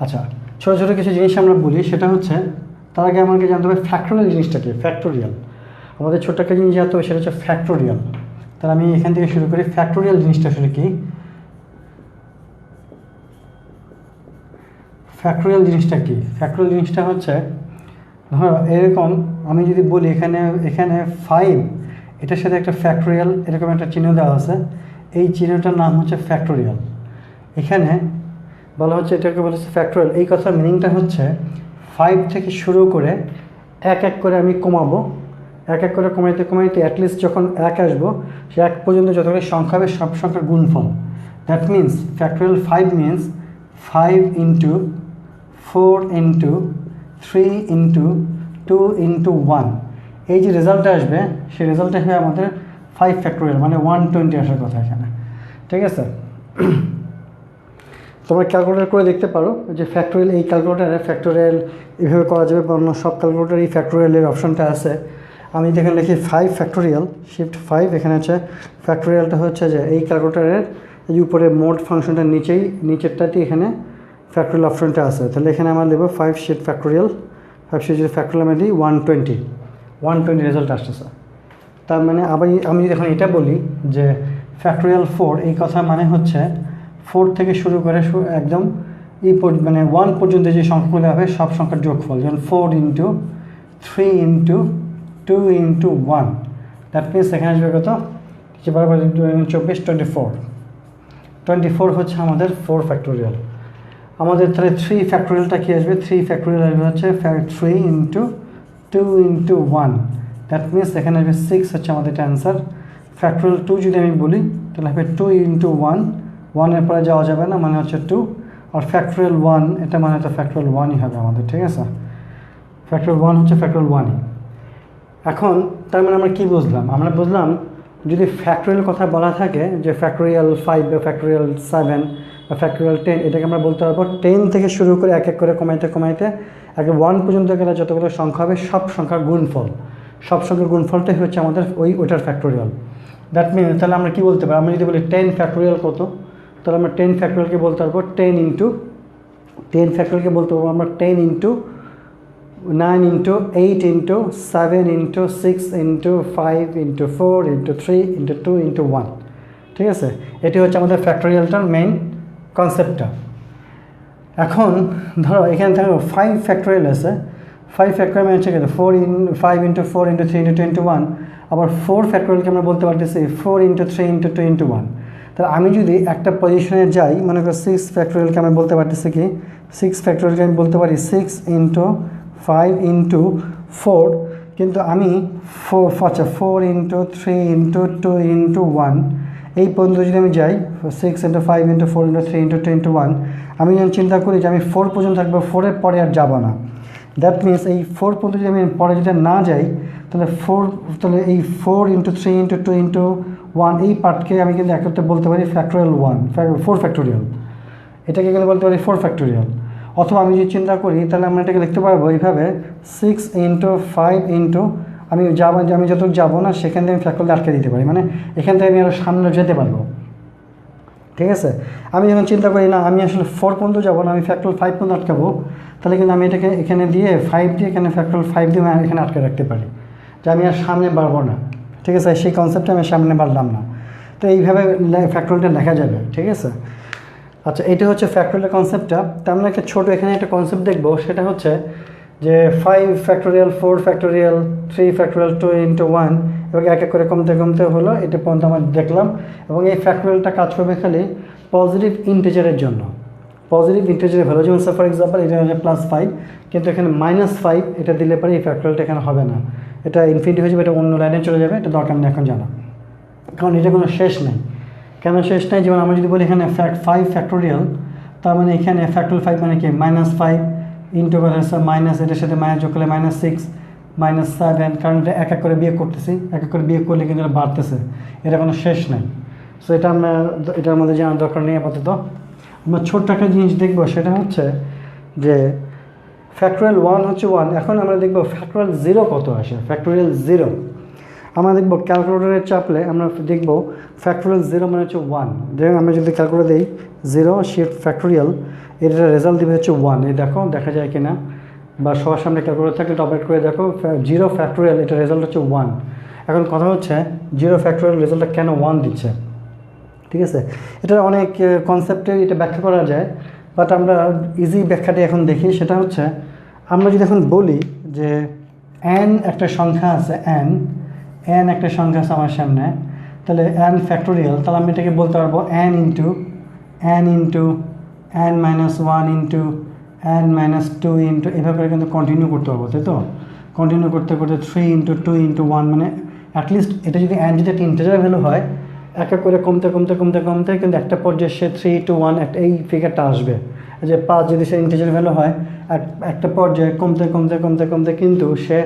আচ্ছা, ছোটো ছোটো কিছু জিনিস আমরা বলি, সেটা হচ্ছে তার আগে আমাকে জানতে হবে ফ্যাক্টোরিয়াল জিনিসটা কি। ফ্যাক্টোরিয়াল আমাদের ছোট্ট একটা জিনিস জানতে হবে, সেটা হচ্ছে ফ্যাক্টোরিয়াল। তাহলে আমি এখান থেকে শুরু করি। ফ্যাক্টোরিয়াল জিনিসটা আসলে কি? ফ্যাক্টোরিয়াল জিনিসটা কি? ফ্যাক্টোরিয়াল জিনিসটা হচ্ছে, ধরো এরকম আমি যদি বলি এখানে এখানে 5, এটার সাথে একটা ফ্যাক্টোরিয়াল এরকম একটা চিহ্ন দেওয়া আছে, এই চিহ্নটার নাম হচ্ছে ফ্যাক্টোরিয়াল। এখানে বলা হচ্ছে এটাকে বলা হচ্ছে ফ্যাক্টোরিয়াল। এই কথার মিনিংটা হচ্ছে 5 থেকে শুরু করে এক এক করে আমি কমাবো, এক এক করে কমাইতে কমাইতে অ্যাটলিস্ট যখন 1 আসবো, সে 1 পর্যন্ত যতগুলো সংখ্যা হবে সব সংখ্যার গুণফল। That means factorial 5 means 5 into 4 into 3 into 2 into 1। এই যে রেজাল্টটা আসবে, সেই রেজাল্টটা হবে আমাদের 5 ফ্যাক্টোরিয়াল, মানে 120 আসার কথা এখানে। ঠিক আছে? তোমরা ক্যালকুলেটর করে দেখতে পারো যে ফ্যাক্টোরিয়াল, এই ক্যালকুলেটারে ফ্যাক্টোরিয়াল এইভাবে করা যাবে, বা অন্য সব ক্যালকুলেটার এই ফ্যাক্টোরিয়ালের অপশনটা আছে। আমি এখানে লিখি 5 ফ্যাক্টোরিয়াল, শিফট 5, এখানে হচ্ছে ফ্যাক্টোরিয়ালটা হচ্ছে যে এই ক্যালকুলেটারের এই উপরে মোড ফাংশনটার নিচেরটাতে এখানে ফ্যাক্টোরিয়াল অপশনটা আছে। তাহলে এখানে আমার লিখবো 5 শিফট ফ্যাক্টোরিয়াল, 5 শিফট ফ্যাক্টোরিয়াল আমি দিই 120 রেজাল্ট আসতেছে। তার মানে আবার আমি এখন এটা বলি যে ফ্যাক্টোরিয়াল 4, এই কথা মানে হচ্ছে 4 থেকে শুরু করে একদম মানে 1 পর্যন্ত যে সংখ্যাগুলো হবে সব সংখ্যার যোগফল, যেমন 4 into 3 into 2 into 1। That means এখানে আসবে কত? 24, 24 হচ্ছে আমাদের 4 ফ্যাক্টোরিয়াল। আমাদের তাহলে 3 ফ্যাক্টোরিয়ালটা কী আসবে? 3 ফ্যাক্টোরিয়াল আসবে হচ্ছে 3 ইন্টু 2 ইন্টু 1। দ্যাট মিনস এখানে আসবে 6 হচ্ছে আমাদের অ্যান্সার। ফ্যাক্টোরিয়াল 2 যদি আমি বলি তাহলে হবে 2 ইন্টু 1, 1-এর পরে যাওয়া যাবে না, মানে হচ্ছে 2। আর ফ্যাক্টোরিয়াল 1, এটা মানে হচ্ছে ফ্যাক্টোরিয়াল 1ই হবে আমাদের। ঠিক আছে? ফ্যাক্টোরিয়াল 1 হচ্ছে ফ্যাক্টোরিয়াল 1ই। এখন তার মানে আমরা কী বুঝলাম? আমরা বুঝলাম যদি ফ্যাক্টোরিয়াল কথা বলা থাকে যে ফ্যাক্টোরিয়াল 5 বা ফ্যাক্টোরিয়াল 7 বা ফ্যাক্টোরিয়াল 10, এটাকে আমরা বলতে পারবো 10 থেকে শুরু করে এক এক করে কমাইতে কমাইতে আগে 1 পর্যন্ত গেলে যতগুলো সংখ্যা হবে সব সংখ্যার গুণফল, সব সংখ্যার গুণফলটাই হচ্ছে আমাদের ওইটার ফ্যাক্টোরিয়াল। দ্যাট মিন তাহলে আমরা কী বলতে পারি? আমরা যদি বলি 10 ফ্যাক্টোরিয়াল কত, তাহলে আমরা 10 ফ্যাক্টোরিয়ালকে বলতে পারবো 10 ফ্যাক্টোরিয়ালকে বলতে পারবো আমরা 10 into 9 into 8 into 7 into 6 into 5 into 4 into 3 into 2 into 1। ঠিক আছে? এটি হচ্ছে আমাদের ফ্যাক্টোরিয়ালটার মেইন কনসেপ্টটা। এখন ধরো এখানে থাকবে 5 ফ্যাক্টোরিয়াল আছে। 5 ফ্যাক্টোরিয়াল মানে হচ্ছে 5 ইন্টু 4 ইন্টু 3 ইন্টু 2 ইন্টু 1। আবার 4 ফ্যাক্টোরিয়ালকে আমরা বলতে পারতেছি 4 ইন্টু 3 ইন্টু 2 ইন্টু 1। তাহলে আমি যদি একটা পজিশনে যাই, মনে করো 6 ফ্যাক্টোরিয়ালকে আমি বলতে পারতেছি কি, 6 ফ্যাক্টোরিয়ালকে আমি বলতে পারি 6 ইন্টু 5 ইন্টু 4, কিন্তু আমি 4 ইন্টু 3 ইন্টু 2 ইন্টু 1 এই পর্যন্ত যদি আমি যাই, 6 into 5 into 4 into 3 into 2 into 1, আমি যখন চিন্তা করি যে আমি 4 পর্যন্ত থাকবো, 4-এর পরে আর যাব না। দ্যাট মিনস এই 4 পর্যন্ত যদি আমি পরে যদি না যাই, তাহলে এই 4 ইন্টু 3 ইন্টু 2 ইন্টু 1 এই পার্টকে আমি কিন্তু একত্রে বলতে পারি ফ্যাক্টোরিয়াল 4 ফ্যাক্টোরিয়াল। এটাকে কিন্তু বলতে পারি 4 ফ্যাক্টোরিয়াল। অথবা আমি যদি চিন্তা করি তাহলে আমরা এটাকে লিখতে পারবো এইভাবে 6 ইন্টু 5 ইন্টু আমি যতটুকু যাবো না সেখান থেকে আমি ফ্যাক্টোরিয়াল আটকে দিতে পারি, মানে এখান থেকে আমি আরও সামনে যেতে পারবো। ঠিক আছে? আমি যখন চিন্তা করি না আমি আসলে 4 পর্যন্ত যাবো না, আমি ফ্যাক্টোরিয়াল 5 পর্যন্ত আটকাবো, তাহলে কিন্তু আমি এটাকে এখানে দিয়ে 5 দিয়ে এখানে ফ্যাক্টোরিয়াল 5 দিয়ে আমি এখানে আটকে রাখতে পারি, যে আমি আর সামনে বাড়বো না। ঠিক আছে? সেই কনসেপ্টে আমি সামনে বাড়লাম না। তো এইভাবে ফ্যাক্টোরিয়ালটা লেখা যাবে। ঠিক আছে? আচ্ছা, এটা হচ্ছে ফ্যাক্টোরিয়াল কনসেপ্টটা। তো আমরা একটা ছোটো এখানে একটা কনসেপ্ট দেখবো, সেটা হচ্ছে যে 5 ফ্যাক্টোরিয়াল, 4 ফ্যাক্টোরিয়াল, 3 ফ্যাক্টোরিয়াল, 2 ইন্টু 1 এবং এক এক করে কমতে কমতে হলো, এটা পর্যন্ত আমরা দেখলাম। এবং এই ফ্যাক্টোরিয়ালটা কাজ করবে খালি পজিটিভ ইন্টিজারের জন্য। পজিটিভ ইন্টিজারের ভ্যালু, যেমন ফর এক্সাম্পল এটা হচ্ছে +5, কিন্তু এখানে -5 এটা দিলে পরে এই ফ্যাক্টোরিয়ালটা এখানে হবে না, এটা ইনফিনিটি হয়ে যাবে, এটা অন্য লাইনে চলে যাবে। এটা দরকার নেই এখন জানা, কারণ এটা কোনো শেষ নেই। কেন শেষ নেই? যেমন আমরা যদি বলি এখানে 5 ফ্যাক্টোরিয়াল, তার মানে এখানে ফ্যাক্টোরিয়াল 5 মানে কি -5 ইন্টু মাইনাস, এটার সাথে মাইনাস যোগ করলে -6 -7, কারণ এটা এক এক করে বিয়োগ করতেছি, এক এক করে বিয়োগ করলে কিন্তু এটা বাড়তেছে, এটা কোনো শেষ নাই। সো এটা আমরা এটার মধ্যে জানার দরকার নেই আপাতত। আমরা ছোট্ট একটা জিনিস দেখবো, সেটা হচ্ছে যে ফ্যাক্টোরিয়াল 1 হচ্ছে 1। এখন আমরা দেখব ফ্যাক্টোরিয়াল 0 কত আসে। ফ্যাক্টোরিয়াল 0 আমরা দেখব ক্যালকুলেটরে চাপলে আমরা দেখব ফ্যাক্টোরিয়াল 0 মানে হচ্ছে 1। দেখুন আমরা যদি ক্যালকুলেটর দিই 0 শিফট ফ্যাক্টোরিয়াল, এটা রেজাল্ট দিবে হচ্ছে 1। এই দেখো দেখা যায় কিনা, বা সবার সামনে ক্যালকুলেটর থাকলে অপারেট করে দেখো 0 ফ্যাক্টোরিয়াল, এটা রেজাল্ট হচ্ছে 1। এখন কথা হচ্ছে 0 ফ্যাক্টোরিয়াল রেজাল্টটা কেন 1 দিচ্ছে, ঠিক আছে। এটা অনেক কনসেপ্টে এটা ব্যাখ্যা করা যায়, বাট আমরা ইজি ব্যাখ্যাটি এখন দেখি। সেটা হচ্ছে আমরা যদি এখন বলি যে n একটা সংখ্যা আছে, n একটা সংখ্যা আছে আমার সামনে, তাহলে n ফ্যাক্টোরিয়াল, তাহলে আমি এটাকে বলতে পারবো n into n minus 1 into n minus 2 into, এভাবে করে কিন্তু কন্টিনিউ করতে পারবো, তাই তো। কন্টিনিউ করতে করতে 3 ইন্টু 2 ইন্টু 1, মানে অ্যাটলিস্ট এটা যদি n যদি একটা ইন্টিজার ভ্যালু হয়, এক এক করে কমতে কমতে কমতে কমতে কিন্তু একটা পর্যায়ে সে 3 to 1 একটা এই ফিগারটা আসবে। যে 5 যদি সে ইন্টিজার ভ্যালু হয়, একটা পর্যায়ে কমতে কমতে কমতে কমতে কিন্তু সে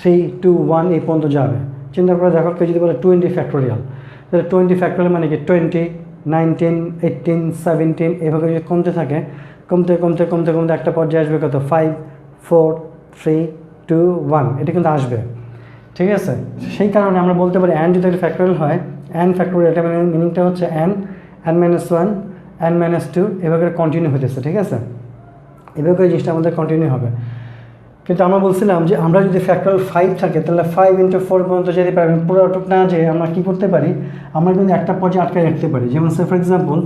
3 to 1 এই পর্যন্ত যাবে। চিন্তা করে দেখো, কেউ যদি বলে 20 ফ্যাক্টোরিয়াল, তাহলে 20 ফ্যাক্টোরিয়াল মানে কি 20, 19, 18, 17 এভাবে যদি কমতে থাকে, কমতে কমতে কমতে কমতে একটা পর্যায়ে আসবে কত, 5, 4, 3, 2, 1, এটা কিন্তু আসবে, ঠিক আছে। সেই কারণে আমরা বলতে পারি n যদি একটা ফ্যাক্টোরিয়াল হয়, n ফ্যাক্টোরিয়াল, এটা মানে মিনিংটা হচ্ছে n মাইনাস 1, n মাইনাস 2 এভাবে করে কন্টিনিউ হতেছে, ঠিক আছে। এভাবে করে জিনিসটা আমাদের কন্টিনিউ হবে। কিন্তু আমরা বলছিলাম যে আমরা যদি ফ্যাক্টোরিয়াল 5 থাকে, তাহলে 5 ইন্টু 4 পর্যন্ত যেতে পারবেন, পুরোটুক না যে আমরা কী করতে পারি, আমরা কিন্তু একটা পর্যায়ে আটকে রাখতে পারি। যেমন সে ফর এক্সাম্পল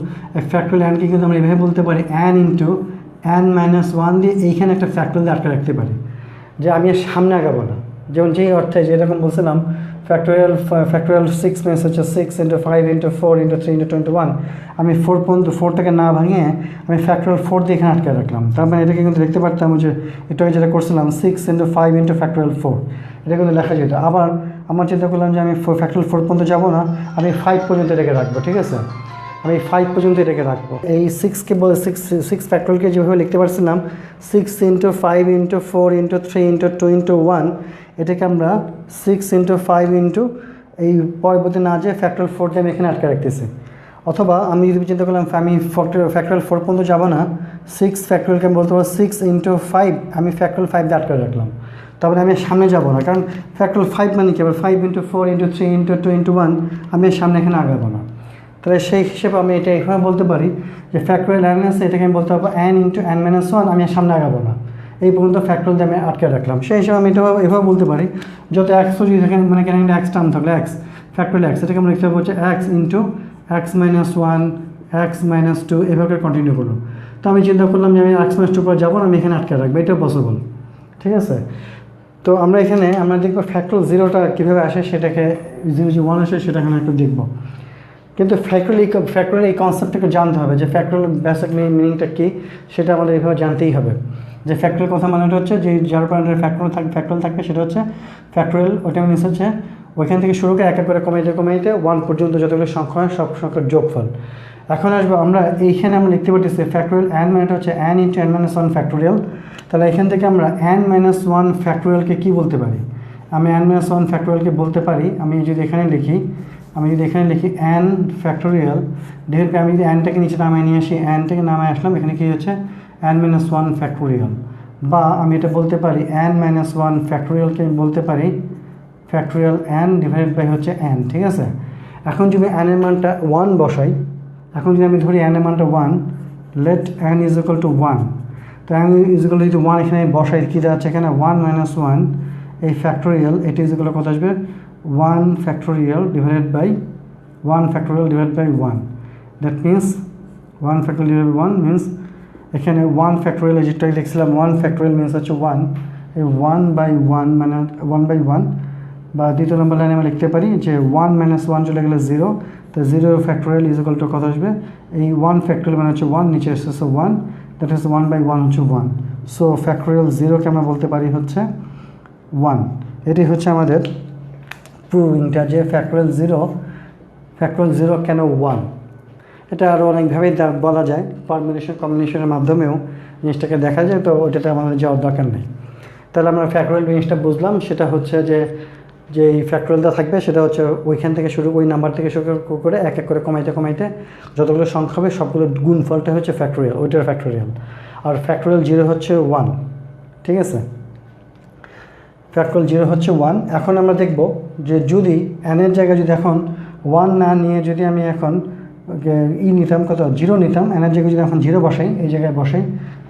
ফ্যাক্টোরিয়াল nকে কিন্তু আমরা এভাবে বলতে পারি n ইন্টু n মাইনাস 1 দিয়ে এইখানে একটা ফ্যাক্টোরিয়াল আটকে রাখতে পারি, যে আমি আর সামনে আগাবো না। যেমন যেই অর্থে যেরকম বলছিলাম ফ্যাক্টোরিয়াল 6 মিনস হচ্ছে 6 ইন্টু 5 ইন্টু 4 ইন্টু 3 ইন্টু 21, আমি 4 পর্যন্ত 4টাকে না ভাঙিয়ে আমি ফ্যাক্টোরিয়াল 4 দিয়ে এখানে আটকে রাখলাম। তার মানে এটাকে কিন্তু দেখতে পারতাম যে এটা যেটা করছিলাম 6 ইন্টু 5 ইন্টু ফ্যাক্টোরিয়াল 4, এটা কিন্তু লেখা যেত। আবার আমার চিন্তা করলাম যে আমি ফ্যাক্টোরিয়াল 4 পর্যন্ত যাবো না, আমি 5 পর্যন্ত এটাকে রাখবো, ঠিক আছে। আমি 5 পর্যন্ত এটাকে রাখবো। এই 6কে বলে 6 ফ্যাক্টোরিয়ালকে যেভাবে লিখতে পারছিলাম 6 into 5 into 4 into 3 into 2 into 1, এটাকে আমরা 6 ইন্টু 5 ইন্টু এই পরবর্তী না যে ফ্যাক্টোরিয়াল 4 দিয়ে আমি এখানে আটকে রাখতেছি। অথবা আমি যদি চিন্তা করলাম আমি ফ্যাক্টোরিয়াল 4 পর্যন্ত যাবো না, 6 ফ্যাক্টোরিয়ালকে আমি বলতে পারবো 6 ইন্টু 5, আমি ফ্যাক্টোরিয়াল 5 দিয়ে আটকে রাখলাম। তারপরে আমি সামনে যাবো না, কারণ ফ্যাক্টোরিয়াল 5 মানে কি, আবার 5 ইন্টু 4 ইন্টু 3 ইন্টু 2 ইন্টু 1, আমি সামনে এখানে আগাবো না। তাহলে সেই হিসেবে আমি এটা এভাবে বলতে পারি যে ফ্যাক্টোরিয়াল n আছে, এটাকে আমি বলতে পারবো n ইন্টু n মাইনাস 1, আমি সামনে আগাবো না, এই পর্যন্ত ফ্যাক্টোরিয়াল দিয়ে আমি আটকে রাখলাম। সেই হিসেবে আমি এটা এভাবে বলতে পারি যত এক্স যদি থাকে, মানে কেন এক্স টার্ম থাকলে এক্স ফ্যাক্টোরিয়াল এক্স, এটাকে আমরা লিখতে পারবো হচ্ছে x into x minus 1, x minus 2 এভাবে কন্টিনিউ করবো। তো আমি চিন্তা করলাম যে আমি এক্স মাইনাস 2 পর যাবো না, আমি এখানে আটকে রাখবো, এটা পসিবল, ঠিক আছে। তো আমরা এখানে আমরা দেখবো ফ্যাক্টোরিয়াল 0টা কীভাবে আসে, সেটাকে 0 যে 1 আসে সেটা এখানে একটু দেখবো। কিন্তু ফ্যাক্টোরিয়াল এই কনসেপ্টটাকে জানতে হবে যে ফ্যাক্টোরিয়াল বেসিক মিনিংটা কী, সেটা আমাদের এইভাবে জানতেই হবে। যে ফ্যাক্টোরিয়াল কথা মানে হচ্ছে যে যার পয়েন্টের ফ্যাক্টোরিয়াল থাকবে সেটা হচ্ছে ফ্যাক্টোরিয়াল, ওটা মিনস হচ্ছে ওইখান থেকে শুরু করে এক এক করে কমাইতে 1 পর্যন্ত যতগুলো সংখ্যা হয় সব সংখ্যার যোগফল। এখন আসবো আমরা এইখানে আমরা লিখতে পারতেছি ফ্যাক্টোরিয়াল n মানে হচ্ছে n into n minus 1 factorial. তাহলে এখান থেকে আমরা n মাইনাস 1 ফ্যাক্টোরিয়ালকে কী বলতে পারি, আমি n মাইনাস 1 ফ্যাক্টোরিয়ালকে বলতে পারি, আমি যদি এখানে লিখি n ফ্যাক্টোরিয়াল ডিভাইড বাই, আমি যদি nটাকে নিচে নামায় নিয়ে আসি, n থেকে নামায় আসলাম, এখানে কী হচ্ছে n মাইনাস 1 ফ্যাক্টোরিয়াল। বা আমি এটা বলতে পারি n মাইনাস 1 ফ্যাক্টোরিয়ালকে আমি বলতে পারি ফ্যাক্টোরিয়াল n ডিভাইড বাই হচ্ছে n, ঠিক আছে। এখন যদি n এর মানটা 1 বসাই, এখন যদি আমি ধরি n এর মানটা 1, let n is equal to 1, তো n ইজ ইকুয়াল টু যদি 1 এখানে বসাই, কী দেওয়া এখানে 1 মাইনাস 1 এই ফ্যাক্টোরিয়াল, এটি ইজ ইকুয়াল কত আসবে 1 factorial divided by 1 factorial divide by 1, that means 1 factorial divide by 1 means এখানে 1 ফ্যাক্টোরিয়াল যেটা লিখছিলাম 1 ফ্যাক্টোরিয়াল মিনস হচ্ছে 1, এই 1 বাই 1 মানে 1 বাই 1, বা দ্বিতীয় নম্বর লাইনে আমরা লিখতে পারি যে 1 মাইনাস 1 চলে গেলে 0, তো 0 ফ্যাক্টোরিয়াল ইজ ইকুয়াল টু কত আসবে, এই 1 ফ্যাক্টোরিয়াল মানে হচ্ছে 1, নিচে এসেছে 1, দ্যাট ইজ 1 বাই 1 হচ্ছে 1। সো ফ্যাক্টোরিয়াল 0কে আমরা বলতে পারি হচ্ছে 1। এটি হচ্ছে আমাদের প্রুভিংটা যে ফ্যাক্টোরিয়াল 0 কেন 1। এটা আরও অনেকভাবেই বলা যায়, পারমিউটেশন কম্বিনেশনের মাধ্যমেও জিনিসটাকে দেখা যায়, তো ওইটাতে আমাদের যাওয়ার দরকার নেই। তাহলে আমরা ফ্যাক্টোরিয়াল জিনিসটা বুঝলাম, সেটা হচ্ছে যে এই ফ্যাক্টোরিয়ালটা থাকবে সেটা হচ্ছে ওইখান থেকে শুরু, ওই নাম্বার থেকে শুরু করে এক এক করে কমাইতে যতগুলো সংখ্যা হবে সবগুলো গুণফলটা হচ্ছে ফ্যাক্টোরিয়াল, ওইটার ফ্যাক্টোরিয়াল। আর ফ্যাক্টোরিয়াল 0 হচ্ছে 1, ঠিক আছে। ফ্যাক্টরিয়াল 0 হচ্ছে 1। এখন আমরা দেখব যে যদি n এর জায়গায় যদি এখন 1 না নিয়ে যদি আমি এখন নিতাম কত 0 নিতাম, n এর জায়গায় যদি এখন 0 বসাই, এই জায়গায় বসাই,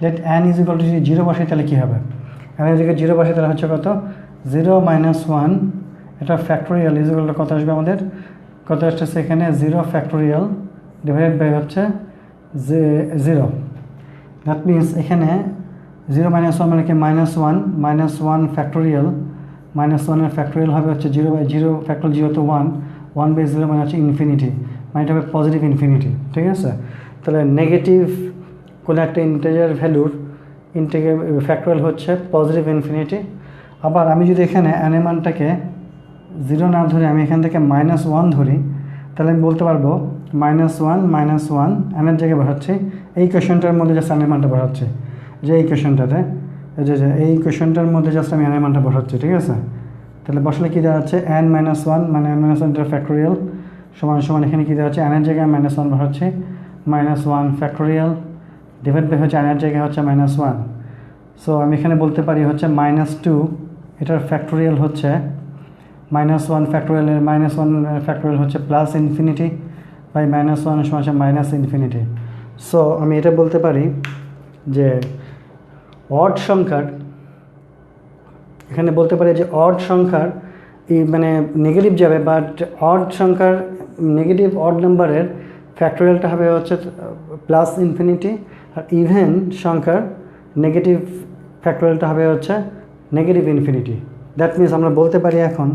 let n is equal to যদি 0 বসাই তাহলে কী হবে, n এর জায়গায় 0 বসাই তাহলে হচ্ছে কত 0 মাইনাস 1, এটা ফ্যাক্টরিয়াল ইজ ইকুয়াল টু কত আসবে আমাদের, কত আসতেছে এখানে 0 ফ্যাক্টরিয়াল ডিভাইডেড বাই হচ্ছে 0। দ্যাট মিনস এখানে 0 মাইনাস 1 মানে কি -1 ফ্যাক্টোরিয়াল, -1 এর ফ্যাক্টোরিয়াল হবে হচ্ছে 0 বাই 0 ফ্যাক্টোরিয়াল 0 তো 1 বাই 0 মানে হচ্ছে ইনফিনিটি, মানে এটা হবে পজিটিভ ইনফিনিটি। ঠিক আছে, তাহলে নেগেটিভ কোনো একটা ইন্টিজার ভ্যালুর ফ্যাক্টোরিয়াল হচ্ছে পজিটিভ ইনফিনিটি। আবার আমি যদি এখানে n এর মানটাকে 0 না ধরে আমি এখান থেকে -1 ধরি, তাহলে আমি বলতে পারবো -1 n এর জায়গায় বসাচ্ছি, এই কোয়েশনটার মধ্যে জাস্ট n এর মানটা বসাচ্ছি, যে এই কোয়েশনটাতে এই কোয়েশনটার মধ্যে জাস্ট আমি n এর মানটা বসাচ্ছি। ঠিক আছে, তাহলে বসলে কী দেওয়া যাচ্ছে n মাইনাস 1 মানে n মাইনাস 1 ফ্যাক্টোরিয়াল সমান সমান এখানে কী দেওয়া হচ্ছে n এর জায়গায় -1 বসাচ্ছি, -1 ফ্যাক্টোরিয়াল ডিভাইড বাই হচ্ছে n এর জায়গায় হচ্ছে -1। সো আমি এখানে বলতে পারি হচ্ছে -2, এটার ফ্যাক্টোরিয়াল হচ্ছে -1 ফ্যাক্টোরিয়ালের -1 ফ্যাক্টোরিয়াল হচ্ছে প্লাস ইনফিনিটি বাই -1 সমান হচ্ছে মাইনাস ইনফিনিটি। সো আমি এটা বলতে পারি যে অড সংখ্যার, এখানে বলতে পারি যে অড সংখ্যার মানে নেগেটিভ যাবে, বাট অড সংখ্যার নেগেটিভ অড নাম্বারের ফ্যাক্টোরিয়ালটা হবে হচ্ছে প্লাস ইনফিনিটি, আর ইভেন সংখ্যার নেগেটিভ ফ্যাক্টোরিয়ালটা হবে হচ্ছে নেগেটিভ ইনফিনিটি। দ্যাট মিনস আমরা বলতে পারি এখন,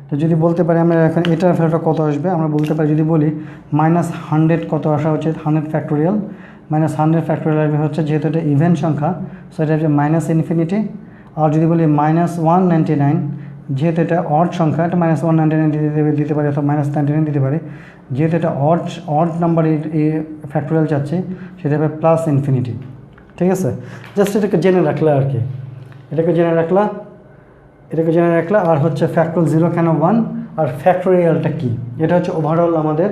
তো যদি বলতে পারি আমরা এখন এটার ভ্যালুটা কত আসবে, আমরা বলতে পারি যদি বলি -100 কত আসা উচিত, 100 ফ্যাক্টোরিয়াল -100 ফ্যাক্টোরিয়াল আসবে হচ্ছে, যেহেতু এটা ইভেন সংখ্যা সো এটা হচ্ছে মাইনাস ইনফিনিটি। আর যদি বলি -199, যেহেতু এটা অড সংখ্যা, এটা -199 দিতে পারি অথবা -99 দিতে পারি, যেহেতু এটা অড নাম্বার এই ফ্যাক্টোরিয়াল চাচ্ছি, সেটা হবে প্লাস ইনফিনিটি। ঠিক আছে, জাস্ট এটাকে জেনে রাখলে আর কি, এটাকে জেনে রাখলা। আর হচ্ছে ফ্যাক্টোরিয়াল 0 কেন 1 আর ফ্যাক্টোরিয়ালটা কী, এটা হচ্ছে ওভারঅল আমাদের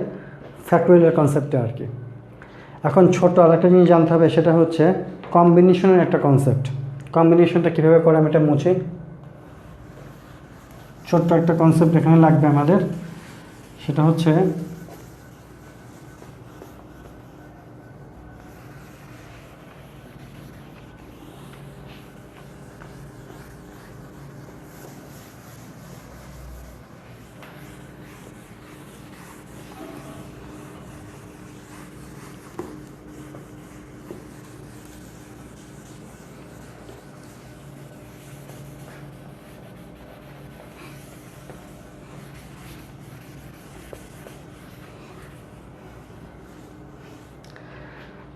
ফ্যাক্টোরিয়ালের কনসেপ্টটা আর কি। এখন ছোট আরেকটা জিনিস জানতে হবে, সেটা হচ্ছে কম্বিনেশনের একটা কনসেপ্ট। কম্বিনেশনটা কীভাবে করে আমি এটা মুছি, ছোট্ট একটা কনসেপ্ট এখানে লাগবে আমাদের, সেটা হচ্ছে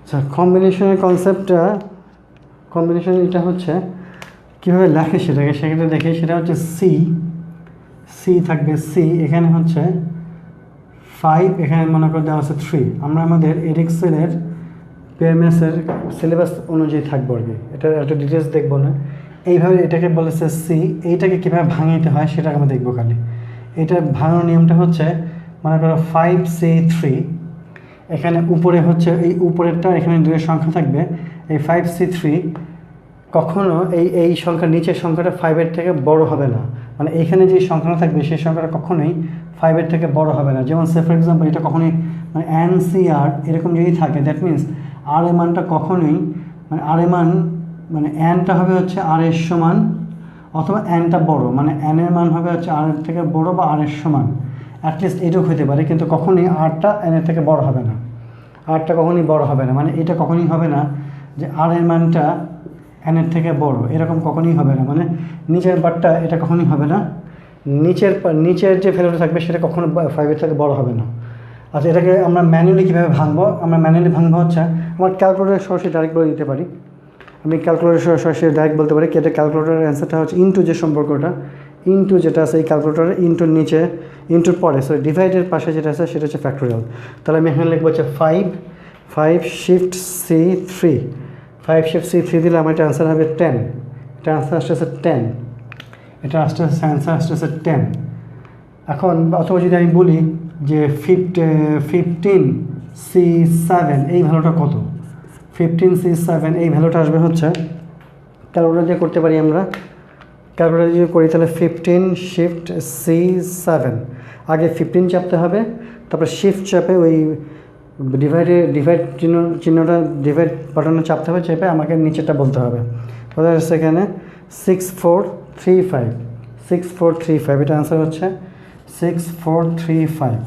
আচ্ছা, কম্বিনেশনের কনসেপ্টটা, কম্বিনেশন এটা হচ্ছে কীভাবে লেখে সেক্ষেত্রে দেখি, সেটা হচ্ছে সি থাকবে, এখানে হচ্ছে 5, এখানে মনে করে দেওয়া আছে 3। আমরা আমাদের এডিক্সেলের পিএমএসের সিলেবাস অনুযায়ী থাকবো আর কি, এটা একটা ডিটেলস দেখবো না। এইভাবে এটাকে বলেছে সি, এইটাকে কীভাবে ভাঙাইতে হয় সেটা আমরা দেখবো খালি। এটা ভাঙানোর নিয়মটা হচ্ছে মনে করো 5C3, এখানে উপরে হচ্ছে এই উপরেরটা, এখানে 2 সংখ্যা থাকবে, এই 5C3 কখনো এই সংখ্যার নিচের সংখ্যাটা 5-এর থেকে বড় হবে না, মানে এইখানে যে সংখ্যাটা থাকবে সেই সংখ্যাটা কখনোই 5-এর থেকে বড় হবে না। যেমন সে ফর এক্সাম্পল এটা কখনোই মানে NCR এরকম যদি থাকে, দ্যাট মিনস আর এর মানটা কখনোই মানে আর এর মান মানে এনটা হবে হচ্ছে আর এর সমান, অথবা এনটা বড় মানে এন এর মান হবে হচ্ছে আর এর থেকে বড় বা আর এর সমান, অ্যাটলিস্ট এটাও হতে পারে, কিন্তু কখনোই আরটা এন এর থেকে বড় হবে না, আরটা কখনোই বড় হবে না, মানে এটা কখনোই হবে না যে আর এর মানটা এন এর থেকে বড়, এরকম কখনোই হবে না, মানে নিচের বারটা এটা কখনোই হবে না, নিচের যে ভ্যালুটা থাকবে সেটা কখনো 5-এর থেকে বড় হবে না। আচ্ছা, এটাকে আমরা ম্যানুয়ালি কীভাবে ভাঙবো, আমরা ম্যানুয়ালি ভাঙবো হচ্ছে আমার ক্যালকুলেটার সরাসরি ডাইরেক্ট বলে দিতে পারি, আমি ক্যালকুলেটার সরাসরি ডাইরেক্ট বলতে পারি কি এটা ক্যালকুলেটারের অ্যান্সারটা হচ্ছে ইন্টু যে সম্পর্কটা, ইন্টু যেটা আছে এই ক্যালকুলেটারের ইন্টুর নিচে, ইন্টুর পরে সরি ডিভাইডের পাশে যেটা আছে সেটা হচ্ছে ফ্যাক্টোরিয়াল। তাহলে আমি এখানে লিখবো হচ্ছে 5 শিফট C3, 5 শিফট C3 দিলে আমার এটা অ্যান্সার হবে 10, এটা অ্যান্সার আসতেছে 10, এটা অ্যান্সার আসতেছে 10। এখন অথবা যদি আমি বলি যে 15C7 এই ভ্যালুটা কত, 15C7 এই ভ্যালুটা আসবে হচ্ছে ক্যালকুলেটর দিয়ে করতে পারি আমরা। ক্যালকুলেটর যদি করি তাহলে 15 শিফট C7, আগে 15 চাপতে হবে, তারপর শিফট চাপে ওই ডিভাইড চিহ্নটা ডিভাইড বাটনে চাপতে হবে, চেপে আমাকে নিচেরটা বলতে হবে। কোথায় আসছে এখানে 6435, এটা আনসার হচ্ছে 6435।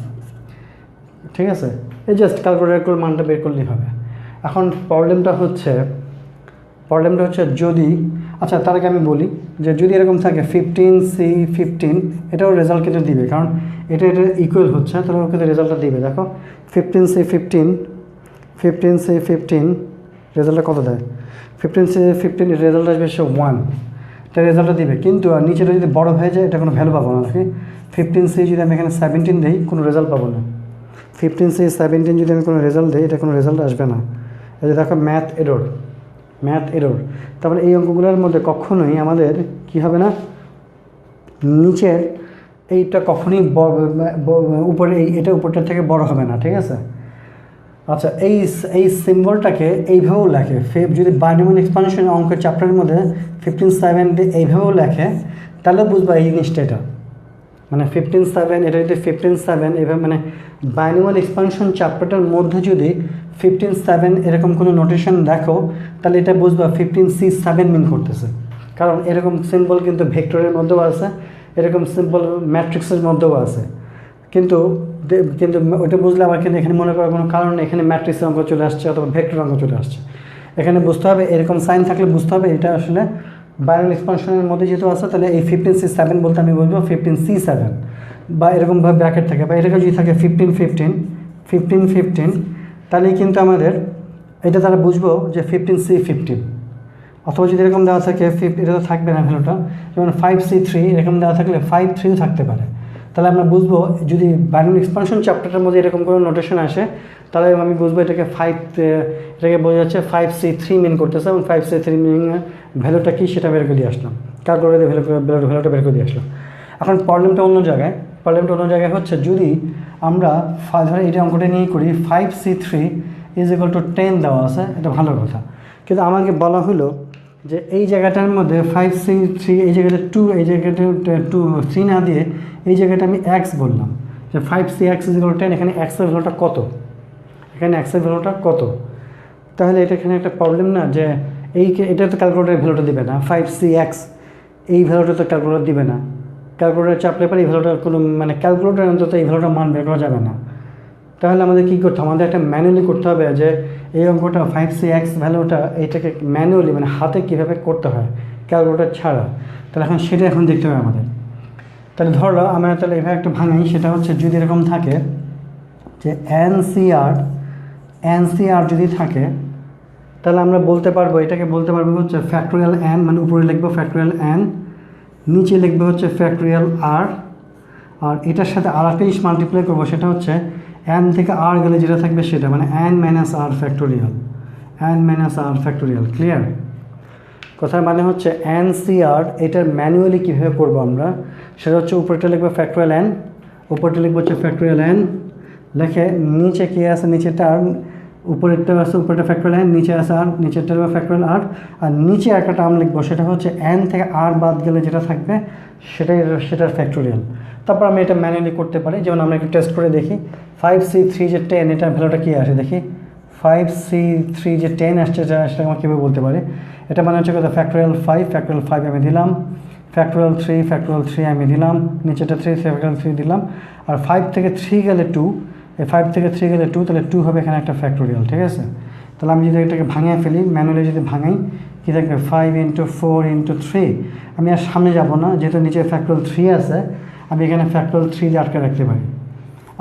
ঠিক আছে, এই জাস্ট ক্যালকুলেটর করে মানটা বের করলেই হবে। এখন প্রবলেমটা হচ্ছে যদি, আচ্ছা তার আগে আমি বলি যে যদি এরকম থাকে 15C15, এটাও রেজাল্ট কিন্তু দিবে, কারণ এটা ইকুয়াল হচ্ছে, তাহলে ওকে রেজাল্টটা দিবে। দেখো 15C15 রেজাল্টটা কত দেয়? 15C15 রেজাল্ট আসবে 1, এটা রেজাল্টটা দিবে। কিন্তু আর নিচেটা যদি বড় হয়ে যায় এটা কোনো ভ্যালু পাবো না। দেখি 15C যদি আমি এখানে 17 দিই, কোনো রেজাল্ট পাবো না। 15C17 যদি আমি কোনো রেজাল্ট দিই, এটা কোনো রেজাল্ট আসবে না। এই যে দেখো ম্যাথ এরর। তারপরে এই অঙ্কগুলোর মধ্যে কখনোই আমাদের কি হবে না, নিচের এইটা কখনোই উপরে এটা উপরটার থেকে বড় হবে না। ঠিক আছে, আচ্ছা এই সিম্বলটাকে এইভাবেও লেখে, যদি বাইনোমিয়াল এক্সপানশন অঙ্কের চ্যাপ্টারের মধ্যে 1570 এইভাবেও লেখে, তাহলে বুঝবা এই জিনিসটা এটা মানে 15.7, এটা যদি 15.7 এভাবে মানে বাইনোমিয়াল এক্সপানশন চ্যাপ্টারটার মধ্যে যদি 15.7 এরকম কোনো নোটেশন দেখো, তাহলে এটা বুঝবা 15C7 মিন করতেছে। কারণ এরকম সিম্বল কিন্তু ভেক্টরের মধ্যেও আছে, এরকম সিম্বল ম্যাট্রিক্সের মধ্যেও আছে। কিন্তু ওটা বুঝলে আবার কিন্তু এখানে মনে করার কোনো কারণ নেই, এখানে ম্যাট্রিক্সের অঙ্ক চলে আসছে অথবা ভেক্টর অঙ্ক চলে আসছে। এখানে বুঝতে হবে এরকম সাইন থাকলে বুঝতে হবে এটা আসলে বাইনোমিয়াল এক্সপানশনের মধ্যে যেহেতু আছে, তাহলে এই 15C7 বলতে আমি বলবো 15C7, বা এরকমভাবে ব্র্যাকেট থাকে, বা এটাকে যদি থাকে 15, তাহলেই কিন্তু আমাদের এটা তারা বুঝবো যে 15C15। অথবা যদি এরকম দেওয়া থাকে এটা তো থাকবে না ভ্যালুটা, যেমন 5C3 এরকম দেওয়া থাকলে 5.3ও থাকতে পারে। তাহলে আমরা বুঝবো যদি বাইনোমিয়াল এক্সপানশন চ্যাপ্টারটার মধ্যে এরকম কোনো নোটেশন আসে, তাহলে আমি বুঝবো এটাকে বোঝা যাচ্ছে 5C3 মিন করতেছে, এবং 5C3 মিন ভ্যালুটা কী সেটা বের করে দিয়ে আসলাম, ক্যালকুলেটরে ভ্যালুটা বের করে দিয়ে আসলাম। এখন প্রবলেমটা অন্য জায়গায় হচ্ছে যদি আমরা ধরে এটা অঙ্কটা নিয়েই করি 5C3 = 10 দেওয়া আছে, এটা ভালো কথা। কিন্তু আমাকে বলা হলো যে এই জায়গাটার মধ্যে 5C3 এই জায়গাটা 2, এই জায়গাটা 3 না দিয়ে এই জায়গাটা আমি x বললাম যে 5CX = 10, এখানে x এর ভ্যালুটা কত, তাহলে এটা এখানে একটা প্রবলেম না যে এটা তো ক্যালকুলেটরের ভ্যালুটা দিবে না। 5CX এই ভ্যালুটা তো ক্যালকুলেটর দিবে না, ক্যালকুলেটর চাপলে পরে এই ভ্যালুটার কোনো মানে ক্যালকুলেটর অন্তত এই ভ্যালুটার মান বের করা যাবে না। তাহলে আমাদের কী করতে হবে, আমাদের একটা ম্যানুয়ালি করতে হবে যে এই অঙ্কটা 5CX ভ্যালুটা এইটাকে ম্যানুয়ালি মানে হাতে কীভাবে করতে হয় ক্যালকুলেটর ছাড়া। তাহলে সেটা এখন দেখতে হবে আমাদের। তাহলে ধরো আমরা তাহলে এভাবে একটা ভাঙাই, সেটা হচ্ছে যদি এরকম থাকে যে NCR যদি থাকে, তাহলে আমরা এটাকে বলতে পারবো হচ্ছে ফ্যাক্টোরিয়াল n, মানে উপরে লিখবো ফ্যাক্টোরিয়াল n, নিচে লিখবো হচ্ছে ফ্যাক্টোরিয়াল r, আর এটার সাথে আর একটা জিনিস মাল্টিপ্লাই করবো, সেটা হচ্ছে n থেকে r গেলে যেটা থাকবে সেটা মানে n - r ফ্যাক্টোরিয়াল। ক্লিয়ার? কথার মানে হচ্ছে NCR এটার ম্যানুয়ালি কীভাবে করবো আমরা, সেটা হচ্ছে উপরেটা লিখবো ফ্যাক্টোরিয়াল n, উপরটা লিখবো হচ্ছে ফ্যাক্টোরিয়াল n, লেখে নিচে কী আছে, নিচেটা আর উপরেরটা আছে, উপরেটা ফ্যাক্টোরিয়াল n, নিচে আছে আর, নিচেরটা লিখবো ফ্যাক্টোরিয়াল r, আর নিচে একটা টার্ম লিখবো সেটা হচ্ছে n থেকে r বাদ গেলে যেটা থাকবে সেটার ফ্যাক্টোরিয়াল। তারপর আমি এটা ম্যানুয়ালি করতে পারি, যেমন আমরা একটু টেস্ট করে দেখি 5C3 যে 10 এটার ভ্যালুটা কী আসে দেখি। 5C3 যে 10 আসছে সেটা আমরা কীভাবে বলতে পারি, এটা মানে হচ্ছে কত ফ্যাক্টোরিয়াল 5 আমি দিলাম, ফ্যাক্টোরিয়াল 3 আমি দিলাম, নিচেটা 3 ফ্যাক্টোরিয়াল 3 দিলাম, আর 5 থেকে 3 গেলে 2, এই 5 থেকে 3 গেলে 2, তাহলে 2 হবে এখানে একটা ফ্যাক্টোরিয়াল। ঠিক আছে, তাহলে আমি যদি এটাকে ভাঙিয়ে ফেলি ম্যানুয়ালি, যদি ভাঙাই কী থাকবে 5 × 4 × 3, আমি আর সামনে যাব না, যেহেতু নিচে ফ্যাক্টোরিয়াল 3 আছে, আমি এখানে ফ্যাক্টোরিয়াল 3 দিয়ে আটকে রাখতে পারি,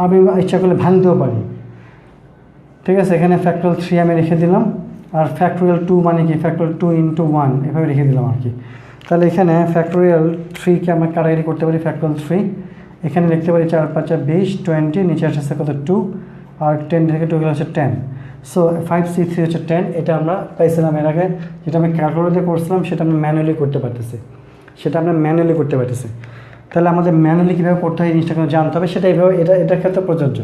আমি ইচ্ছা করলে ভাঙতেও পারি। ঠিক আছে, এখানে ফ্যাক্টোরিয়াল 3 আমি রেখে দিলাম, আর ফ্যাক্টোরিয়াল 2 মানে কি ফ্যাক্টোরিয়াল 2 × 1 এভাবে রেখে দিলাম আর কি। তাহলে এখানে ফ্যাক্টোরিয়াল 3কে আমরা কাটাকাটি করতে পারি, ফ্যাক্টোরিয়াল 3 এখানে লিখতে পারি 4 × 5 = 20, 20, নিচে আসছে কত 2, আর 10 থেকে 2 গেলে হচ্ছে 10। সো 5C3 হচ্ছে 10, এটা আমরা পাইছিলাম এর আগে, যেটা আমি ক্যালকুলেটরে করছিলাম সেটা আমরা ম্যানুয়ালি করতে পারতেছি, তাহলে আমাদের ম্যানুয়ালি কীভাবে করতে হয় এই জিনিসটা জানতে হবে, সেটা এইভাবে এটার ক্ষেত্রে প্রযোজ্য।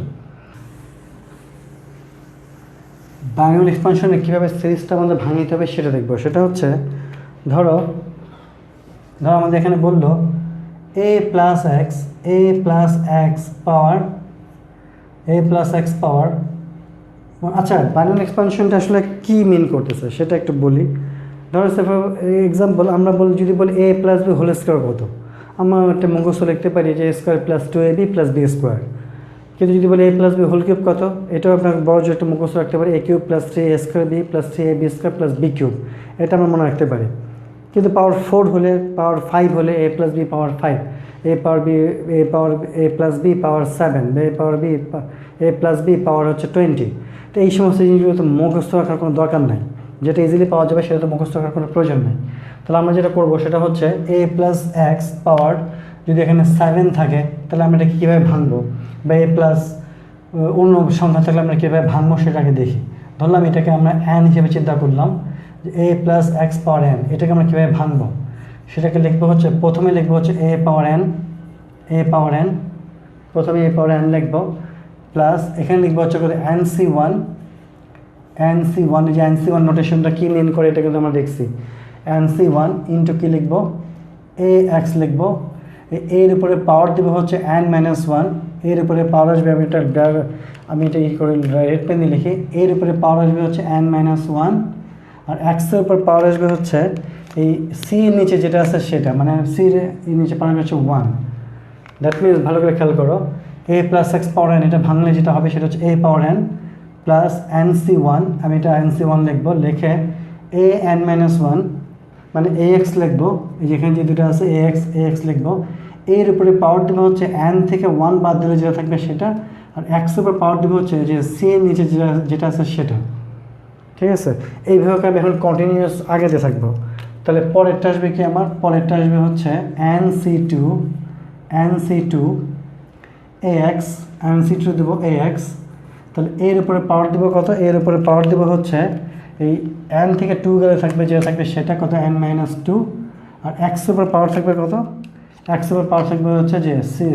বাইনোমিয়াল এক্সপানশনে কীভাবে সিরিজটা আমাদের ভাঙিতে হবে সেটা দেখবো, সেটা হচ্ছে ধরো আমাদের এখানে বললো a প্লাস এক্স পাওয়ার আচ্ছা বাইনারি এক্সপানশনটা আসলে কি মিন করতেছে সেটা একটু বলি। ধরো এক্সাম্পল আমরা যদি বলি a plus B whole square কত, আমরা একটা মুখস্থ লিখতে পারি যে a square plus 2ab plus B square. কিন্তু যদি বলি a plus B whole cube কত, এটাও আপনার বড় যে একটা মুখস্থ রাখতে পারি a cube plus 3a square B plus 3ab square plus B cube, এটা আমরা মনে রাখতে পারি। কিন্তু পাওয়ার 4 হলে, পাওয়ার 5 হলে a plus b power 5, a plus b power 7, a plus b power হচ্ছে 20। তো এই সমস্ত জিনিসগুলো তো মুখস্থ রাখার কোনো দরকার নাই, যেটা ইজিলি পাওয়া যাবে সেটা তো মুখস্থ রাখার কোনো প্রয়োজন নেই। তাহলে আমরা যেটা করবো সেটা হচ্ছে a প্লাস এক্স পাওয়ার যদি এখানে 7 থাকে তাহলে আমরা এটা কীভাবে ভাঙবো, বা a প্লাস অন্য সংখ্যা থাকলে আমরা কীভাবে ভাঙবো সেটাকে দেখি। ধরলাম এটাকে আমরা n হিসেবে চিন্তা করলাম যে a plus x power n, এটাকে আমরা কীভাবে ভাঙবো সেটাকে লিখবো হচ্ছে, প্রথমে লিখবো হচ্ছে a পাওয়ার n, প্রথমে a পাওয়ার n লিখবো, প্লাস এখানে লিখবো হচ্ছে করে nc1, যে nc1 নোটেশনটা কী মিন করে এটা কিন্তু আমরা দেখছি। nc1 ইন্টু কী লিখবো, ax লিখবো, এর উপরে পাওয়ার দেবো হচ্ছে n মাইনাস 1, এর উপরে পাওয়ার আসবে, আমি এটা করে রেড পেন দিয়ে লিখি, এর উপরে পাওয়ার আসবে হচ্ছে n মাইনাস 1, আর এক্সের উপর পাওয়ার আসবে হচ্ছে এই সি এর নিচে যেটা আছে সেটা, মানে সি এর নিচে পাওয়ার হচ্ছে 1। দ্যাট মিনস ভালো করে খেয়াল করো, a plus x power n এটা ভাঙলে যেটা হবে সেটা হচ্ছে a power n plus nc1, আমি এটা nc1 লিখবো, লিখে a n মাইনাস 1 মানে ax লিখবো, এই যেখানে যে দুটো আছে ax লিখবো, এর উপরে পাওয়ার দেবো হচ্ছে n থেকে 1 বাদ দিলে যেটা থাকবে সেটা, আর এক্সের উপর পাওয়ার দেবো হচ্ছে যে সি এর নিচে যেটা আছে সেটা। ঠিক আছে, এইভাবে আমি এখন কন্টিনিউয়াস আগেতে থাকবো। তাহলে পরেরটা আসবে কি, আমার পরেরটা আসবে হচ্ছে nc2 দেবো ax, তাহলে এর উপরে পাওয়ার দেবো কত, এর উপরে পাওয়ার দেবো হচ্ছে এই n থেকে 2 গেলে থাকবে যেটা থাকবে সেটা কত n মাইনাস 2, আর এক্সের উপর পাওয়ার থাকবে কত, এক্সের উপর পাওয়ার থাকবে হচ্ছে যে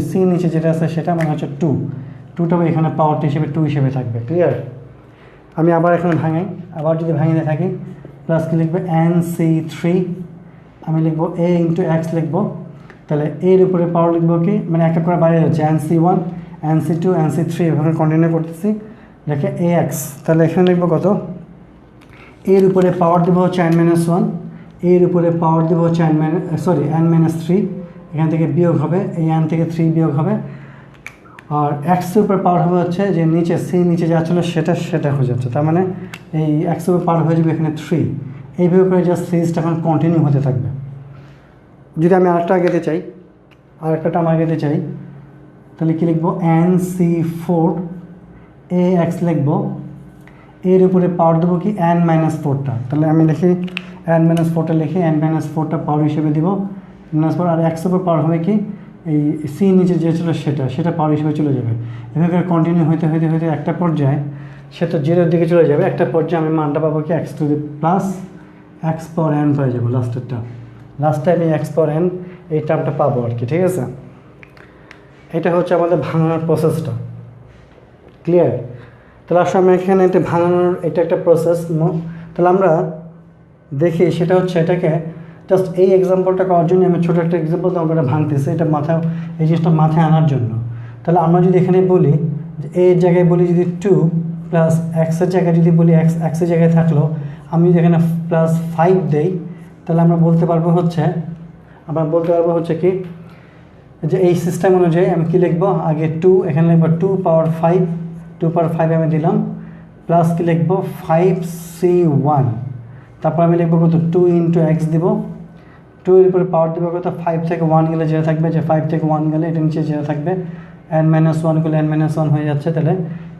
সি নিচে যেটা আছে সেটা মানে হচ্ছে 2টা এখানে পাওয়ারটা হিসেবে 2 হিসেবে থাকবে। ক্লিয়ার? আমি আবার এখানে ভাঙাই, আবার যদি ভাঙিয়ে থাকি প্লাস কি লিখবো nc3, আমি লিখবো a ইন্টু এক্স লিখবো, তাহলে এর উপরে পাওয়ার লিখবো কি, মানে এক এক করে বাইরে যাচ্ছে nc1 nc2 nc3 এভাবে কন্টিনিউ করতেছি, লিখে ax, তাহলে এখানে লিখবো কত, এর উপরে পাওয়ার দেবো হচ্ছে n মাইনাস 1, এর উপরে পাওয়ার দেবো হচ্ছে n মাইনাস 3, এখান থেকে বিয়োগ হবে, এই n থেকে 3 বিয়োগ হবে, আর এক্সের উপর পাওয়ার হবে হচ্ছে যে নিচে সি নিচে যা ছিল সেটা হয়ে যাচ্ছে, তার মানে এই এক্সের উপর পাওয়ার হয়ে যাবে এখানে 3। এইভাবে করে জাস্ট সিরিজটা এখন কন্টিনিউ হতে থাকবে। যদি আমি আরেকটা আগাতে চাই, তাহলে কি লিখবো nc4 ax লিখবো, এর উপরে পাওয়ার দেবো কি n মাইনাস 4টা, তাহলে আমি লিখি n মাইনাস 4টা লিখি, n মাইনাস 4টা পাওয়ার হিসেবে দিব মাইনাস 4, আর এক্সের উপর পাওয়ার হবে কি এই সি নিচে যে ছিল সেটা পাওয়ার হিসেবে চলে যাবে। এভাবে কন্টিনিউ হইতে একটা পর্যায়ে সেটা 0-এর দিকে চলে যাবে, একটা পর্যায়ে আমি মানটা পাবো কি x to the plus x power n হয়ে যাবো, লাস্টে আমি এক্স পাওয়ার n এই টার্মটা পাবো আর কি। ঠিক আছে, এটা হচ্ছে আমাদের ভাঙানোর প্রসেসটা। ক্লিয়ার? তাহলে আসলে আমি এখানে এটা ভাঙানোর এটা একটা প্রসেস, তাহলে আমরা দেখি সেটা হচ্ছে এটাকে জাস্ট এই এক্সাম্পলটা করার জন্য আমি ছোটো একটা এক্সাম্পল তো আমরা ভাঙতেছি, এটা এই জিনিসটা মাথায় আনার জন্য। তাহলে আমরা যদি এখানে বলি যে এর জায়গায় বলি যদি 2 প্লাস এক্সের জায়গায় যদি বলি এক্সের জায়গায় থাকলো, আমি যদি এখানে প্লাস 5 দেই, তাহলে আমরা বলতে পারবো হচ্ছে কি যে এই সিস্টেম অনুযায়ী আমি কী লিখবো, আগে 2 এখানে লিখবো 2 পাওয়ার 5 আমি দিলাম, প্লাস কি লিখবো 5c1, তারপর আমি লিখবো কত 2 ইন্টু এক্স দিব, 2 এর উপরে পাওয়ার দেবো কত 5 থেকে 1 গেলে যেটা থাকবে, যে 5 থেকে 1 গেলে এটা নিচে যেটা থাকবে n মাইনাস 1 করলে n মাইনাস 1 হয়ে যাচ্ছে, তাহলে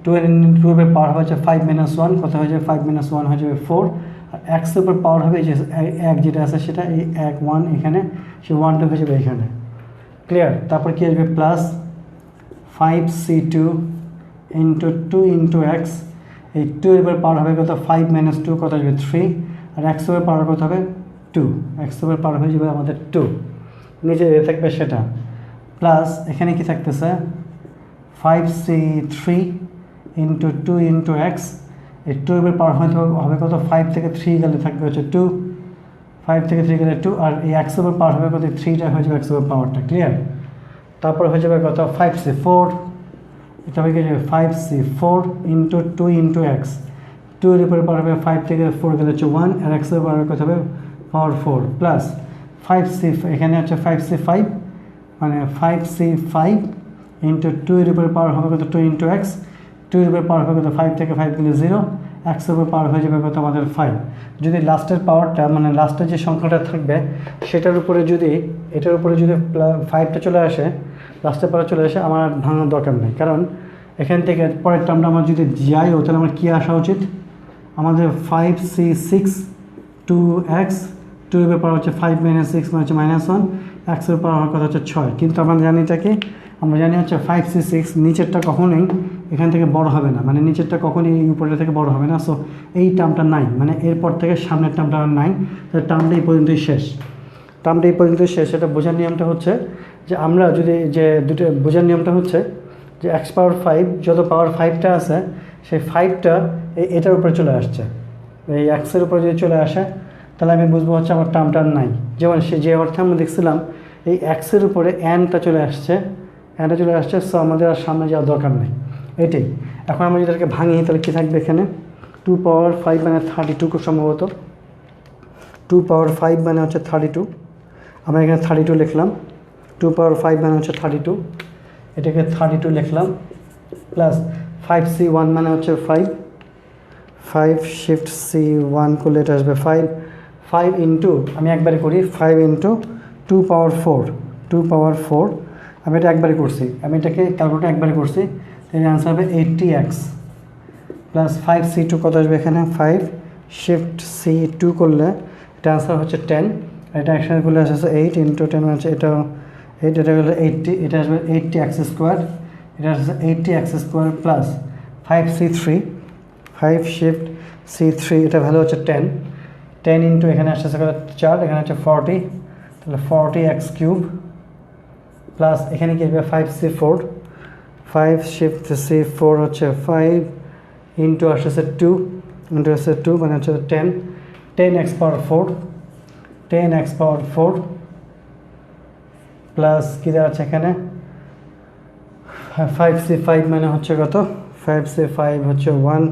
2 এর উপরে পাওয়ার হচ্ছে 5 মাইনাস 1, কত হয়ে যাবে 5 মাইনাস 1 হয়ে যাবে 4, আর এক্সের উপর পাওয়ার হবে যে 1 যেটা আছে সেটা এই 1 এখানে, সে 1টা হয়ে যাবে এখানে। ক্লিয়ার? তারপর কি আসবে plus 5c2 into 2 into x, এই 2 এর উপর পাওয়ার হবে কত 5 মাইনাস 2 কত আসবে 3, আর এক্স উপর পাওয়ার কত হবে 2, এক্স উপর পাওয়ার হয়ে যাবে আমাদের 2, নিচে যে থাকবে সেটা, প্লাস এখানে কি থাকতেছে 5c3 ইন্টু 2 ইন্টু এক্স, এই 2 এর পাওয়ার হয়তো হবে কত 5 থেকে 3 গেলে থাকবে হচ্ছে 2, 5 থেকে 3 গেলে 2, আর এই x ওভার পাওয়ার হবে কত, 3টা হয়ে যাবে x ওভার পাওয়ারটা। ক্লিয়ার? তারপর হয়ে যাবে কত, 5c4, এটা হয়ে যাবে 5c4 ইন্টু 2 ইন্টু এক্স। 2 এর উপরে পাওয়ার হবে 5 থেকে 4 গেলে হচ্ছে 1, আর x এর পাওয়ার কত হবে, পাওয়ার 4 প্লাস 5c, এখানে হচ্ছে 5c5, মানে 5c5 ইন্টু 2 এর উপরে পাওয়ার হবে কত, 2 ইন্টু এক্স। 2 এর উপরে পাওয়ার হবে কত, 5 থেকে 5 গেলে 0, x এর উপর পাওয়ার হয়ে যাবে কত আমাদের 5। যদি লাস্টের পাওয়ারটা, মানে লাস্টের যে সংখ্যাটা থাকবে সেটার উপরে যদি, এটার উপরে যদি 5টা চলে আসে, লাস্টের পাওয়ার চলে আসে, আমার আর ভাঙার দরকার নেই, কারণ এখান থেকে পরের টার্মটা আমার যদি যাইও তাহলে আমার কী আসা উচিত, আমাদের 5c6 2x, 2 এর পাওয়ার হচ্ছে 5 - 6 মানে হচ্ছে -1, x এর পাওয়ার হওয়ার কথা হচ্ছে 6, কিন্তু আমরা জানি এটাকে, আমরা জানি হচ্ছে 5c6 নিচেরটা কখনোই এখান থেকে বড় হবে না, মানে নিচেরটা কখনোই এই উপরের থেকে বড় হবে না। সো এই টার্মটা নাই, মানে এরপর থেকে সামনের টার্মটা আর নাই, তাহলে টার্মটা এই পর্যন্তই শেষ। টার্মটা এই পর্যন্তই শেষ। এটা বোঝার নিয়মটা হচ্ছে যে আমরা যদি যে দুটো বোঝার নিয়মটা হচ্ছে যে x পাওয়ার 5, যত পাওয়ার 5টা আছে সেই 5টা এটার উপরে চলে আসছে, এই এক্সের উপরে যদি চলে আসে তাহলে আমি বুঝবো হচ্ছে আমার টার্মটা নাই। যেমন সে যে অর্থে আমরা দেখছিলাম এই এক্সের উপরে এনটা চলে আসছে, এনটা চলে আসছে, সো আমাদের আর সামনে যাওয়ার দরকার নেই, এটাই। এখন আমরা যদি এটাকে ভাঙি তাহলে কী থাকবে এখানে, 2 পাওয়ার 5 মানে 32 খুব সম্ভবত, 2 পাওয়ার 5 মানে হচ্ছে 32, আমরা এখানে 32 লিখলাম, 2 পাওয়ার 5 মানে হচ্ছে 32, এটাকে 32 লিখলাম, প্লাস 5c1 মানে হচ্ছে 5 শিফট c1 করলে এটা আসবে 5 ইন্টু, আমি একবারে করি, 5 ইন্টু 2 পাওয়ার 4, 2 পাওয়ার 4, আমি এটা একবারে করছি, আমি এটাকে ক্যালকুলেটর একবারে করছি, এর আনসার হবে 80x, প্লাস 5c2 কত আসবে এখানে, 5 শিফট c2 করলে এটা আনসার হচ্ছে 10, এটা একসাথে করলে আসছে 8 ইন্টু 10 হচ্ছে এটা 8, এটা হলো 80, এটা আসবে 80x স্কোয়ার, এটা আসছে 80x square plus 5c3, 5 shift c3, এটা ভ্যালু হচ্ছে 10 ইন্টু এখানে আসছে 4, এখানে হচ্ছে 40, তাহলে 40x কিউব প্লাস এখানে কি হবে 5c4, 5 শিফট c4 হচ্ছে 5 ইন্টু আসছে 2 ইন্টু আসছে 2 মানে হচ্ছে 10x পাওয়ার 4, 10x পাওয়ার 4 প্লাস কী দেওয়া আছে এখানে 5c5 মানে হচ্ছে কত, 5c5 হচ্ছে 1,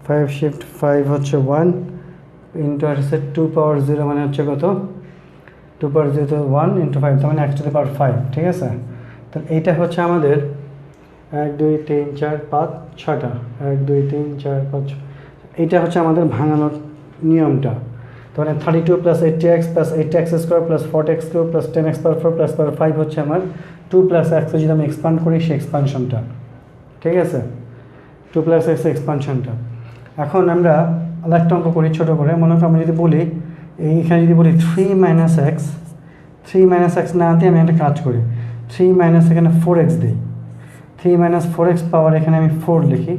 5 শিফট 5 হচ্ছে 1 ইন্টু আসছে 2 পাওয়ার 0 মানে হচ্ছে কত, 2 পাওয়ার 0 তো 1 ইন্টু 5 তার মানে x টু দি পাওয়ার 5, ঠিক আছে। তাহলে এইটা হচ্ছে আমাদের 1 2 3 4 5 6টা, 1 2 3 4 5, এইটা হচ্ছে আমাদের ভাঙানোর নিয়মটা। তাহলে 32 plus 80x plus 80x square plus 40x cube plus 10x পাওয়ার 4 প্লাস পাওয়ার 5 হচ্ছে আমার 2 প্লাস x যদি আমি এক্সপান্ড করি সেই এক্সপানশনটা, ঠিক আছে, 2 প্লাস x এক্সপানশনটা। এখন আমরা আরেকটা অঙ্ক করি ছোটো করে, মনে করো আমি যদি বলি এইখানে যদি বলি 3 - x না দিয়ে আমি একটা কাজ করি, 3 - এখানে 4x দিই, 3 - 4x পাওয়ার এখানে আমি 4 লিখি,